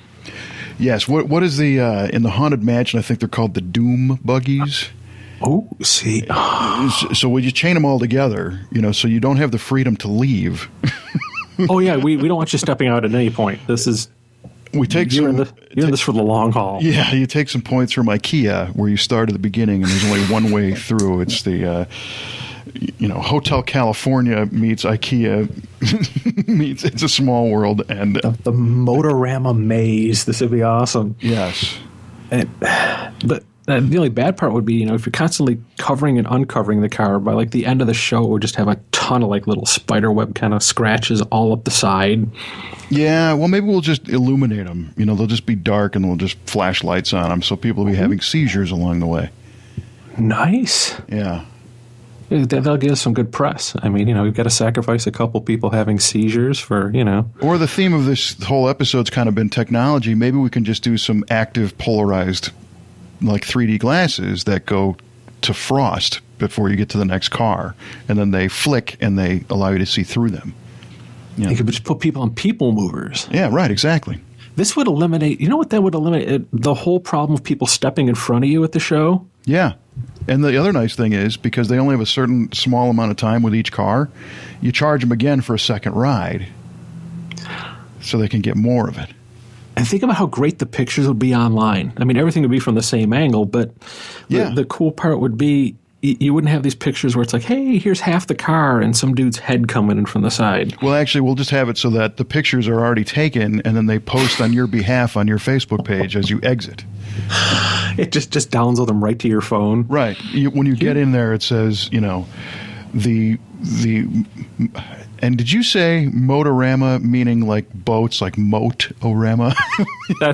Speaker 1: Yes. What is the in the Haunted Mansion? I think they're called the Doom buggies.
Speaker 2: Oh, see.
Speaker 1: So when you chain them all together, so you don't have the freedom to leave.
Speaker 2: Oh yeah, we don't want you stepping out at any point. This is you're in this for the long haul.
Speaker 1: Yeah, you take some points from IKEA where you start at the beginning and there's only one way through. It's the Hotel California meets IKEA meets It's a Small World, and
Speaker 2: The Motorama maze. This would be awesome.
Speaker 1: yes.
Speaker 2: But the only bad part would be, if you're constantly covering and uncovering the car, by like the end of the show, it would just have a ton of like little spider web kind of scratches all up the side.
Speaker 1: Yeah, well, maybe we'll just illuminate them. They'll just be dark and we'll just flash lights on them so people will be having seizures along the way.
Speaker 2: Nice.
Speaker 1: Yeah.
Speaker 2: That'll give us some good press. I mean, we've got to sacrifice a couple people having seizures for,
Speaker 1: Or the theme of this whole episode's kind of been technology. Maybe we can just do some active polarized, like 3D glasses that go to frost before you get to the next car, and then they flick and they allow you to see through them. Yeah.
Speaker 2: You could just put people on people movers.
Speaker 1: Yeah, right, exactly.
Speaker 2: This would eliminate, what that would eliminate? The whole problem of people stepping in front of you at the show.
Speaker 1: Yeah. And the other nice thing is, because they only have a certain small amount of time with each car, you charge them again for a second ride so they can get more of it.
Speaker 2: And think about how great the pictures would be online. I mean, everything would be from the same angle, but the cool part would be you wouldn't have these pictures where it's like, hey, here's half the car and some dude's head coming in from the side.
Speaker 1: Well, actually, we'll just have it so that the pictures are already taken, and then they post on your behalf on your Facebook page as you exit.
Speaker 2: It just downloads them right to your phone.
Speaker 1: Right. When you get in there, it says, the and did you say motorama meaning like boats, like moat-orama?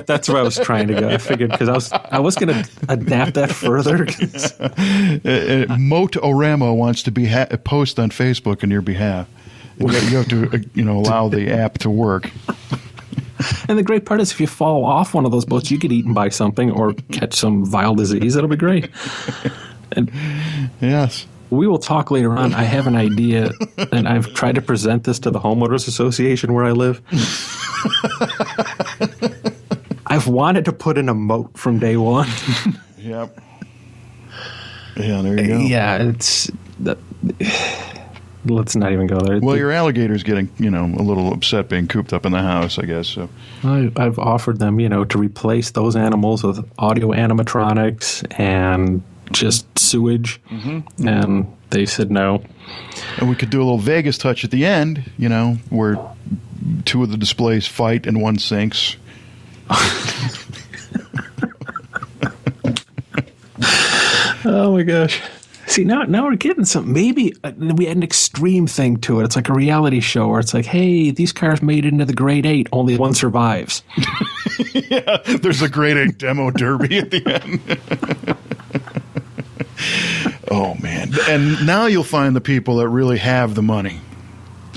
Speaker 2: That's where I was trying to go. I figured because I was going to adapt that further.
Speaker 1: Moat-orama wants to be post on Facebook on your behalf. You have to allow the app to work.
Speaker 2: And the great part is if you fall off one of those boats, you get eaten by something or catch some vile disease. That'll be great. And
Speaker 1: yes.
Speaker 2: We will talk later on. I have an idea, and I've tried to present this to the homeowners association where I live. I've wanted to put in a moat from day one.
Speaker 1: Yep. Yeah, there you go.
Speaker 2: Yeah, let's not even go there.
Speaker 1: Well, your alligator's getting, a little upset being cooped up in the house, I guess. So
Speaker 2: I've offered them, to replace those animals with audio animatronics and just sewage, and they said no.
Speaker 1: And we could do a little Vegas touch at the end, where two of the displays fight and one sinks.
Speaker 2: Oh my gosh. See, now we're getting something. Maybe we had an extreme thing to it. It's like a reality show where it's like, hey, these cars made it into the grade 8, only one survives.
Speaker 1: Yeah, there's a grade 8 demo derby at the end. Oh, man. And now you'll find the people that really have the money.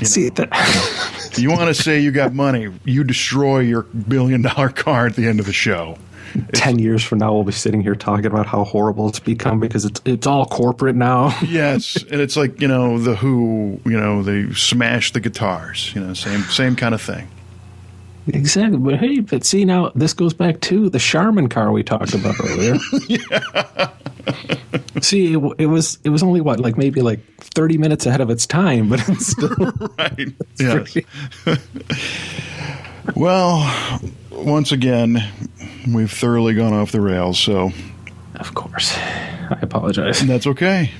Speaker 2: See,
Speaker 1: you want to say you got money, you destroy your $1 billion car at the end of the show.
Speaker 2: 10 years from now, we'll be sitting here talking about how horrible it's become because it's all corporate now.
Speaker 1: Yes, and it's like, the Who, they smash the guitars, same kind of thing.
Speaker 2: Exactly. But hey, see, now this goes back to the Charmin car we talked about earlier.
Speaker 1: Yeah.
Speaker 2: See, it was only maybe 30 minutes ahead of its time, but it's still
Speaker 1: right. Yes. Well, once again, we've thoroughly gone off the rails. So,
Speaker 2: of course, I apologize.
Speaker 1: And that's okay.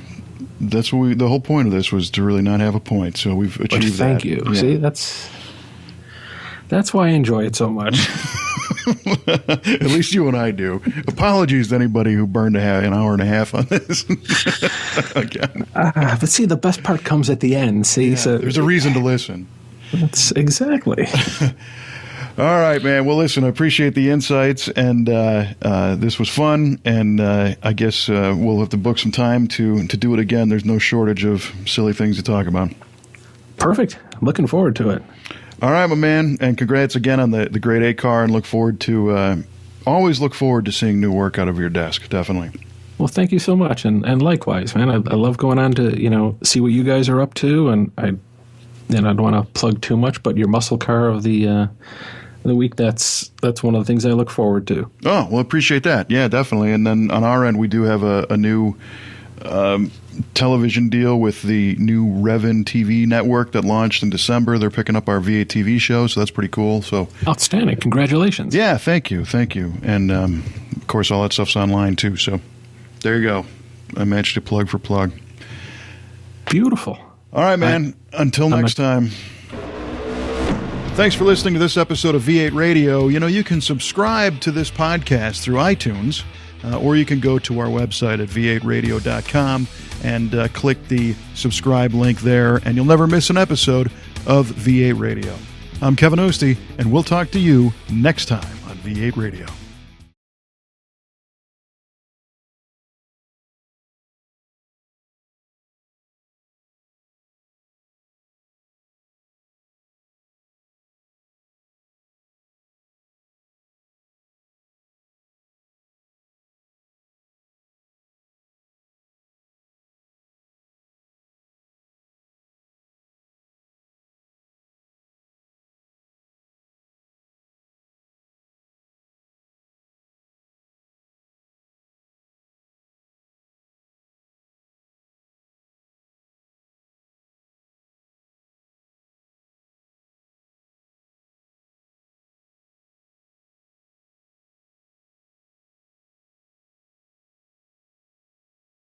Speaker 1: That's what the whole point of this was to really not have a point. So we've achieved that.
Speaker 2: Thank you. Yeah. See, that's why I enjoy it so much.
Speaker 1: At least you and I do. Apologies to anybody who burned an hour and a half on this. Again.
Speaker 2: But see, the best part comes at the end. See,
Speaker 1: Yeah,
Speaker 2: so
Speaker 1: there's a reason to listen.
Speaker 2: That's exactly.
Speaker 1: All right, man. Well, listen, I appreciate the insights, and this was fun, and I guess we'll have to book some time to do it again. There's no shortage of silly things to talk about.
Speaker 2: Perfect. Looking forward to it.
Speaker 1: All right, my man, and congrats again on the Grade A car, and always look forward to seeing new work out of your desk, definitely.
Speaker 2: Well, thank you so much, and likewise, man. I love going on to see what you guys are up to, and I don't want to plug too much, but your muscle car of the week, that's one of the things I look forward to.
Speaker 1: Oh, well, appreciate that. Yeah, definitely. And then on our end, we do have a new television deal with the new Revin TV network that launched in December. They're picking up our V8 TV show, so that's pretty cool. So
Speaker 2: outstanding. Congratulations.
Speaker 1: Yeah, thank you. And, of course, all that stuff's online, too. So there you go. I managed to plug for plug.
Speaker 2: Beautiful.
Speaker 1: All right, man. Until next time. Thanks for listening to this episode of V8 Radio. You can subscribe to this podcast through iTunes, or you can go to our website at v8radio.com and click the subscribe link there, and you'll never miss an episode of V8 Radio. I'm Kevin Ostie, and we'll talk to you next time on V8 Radio.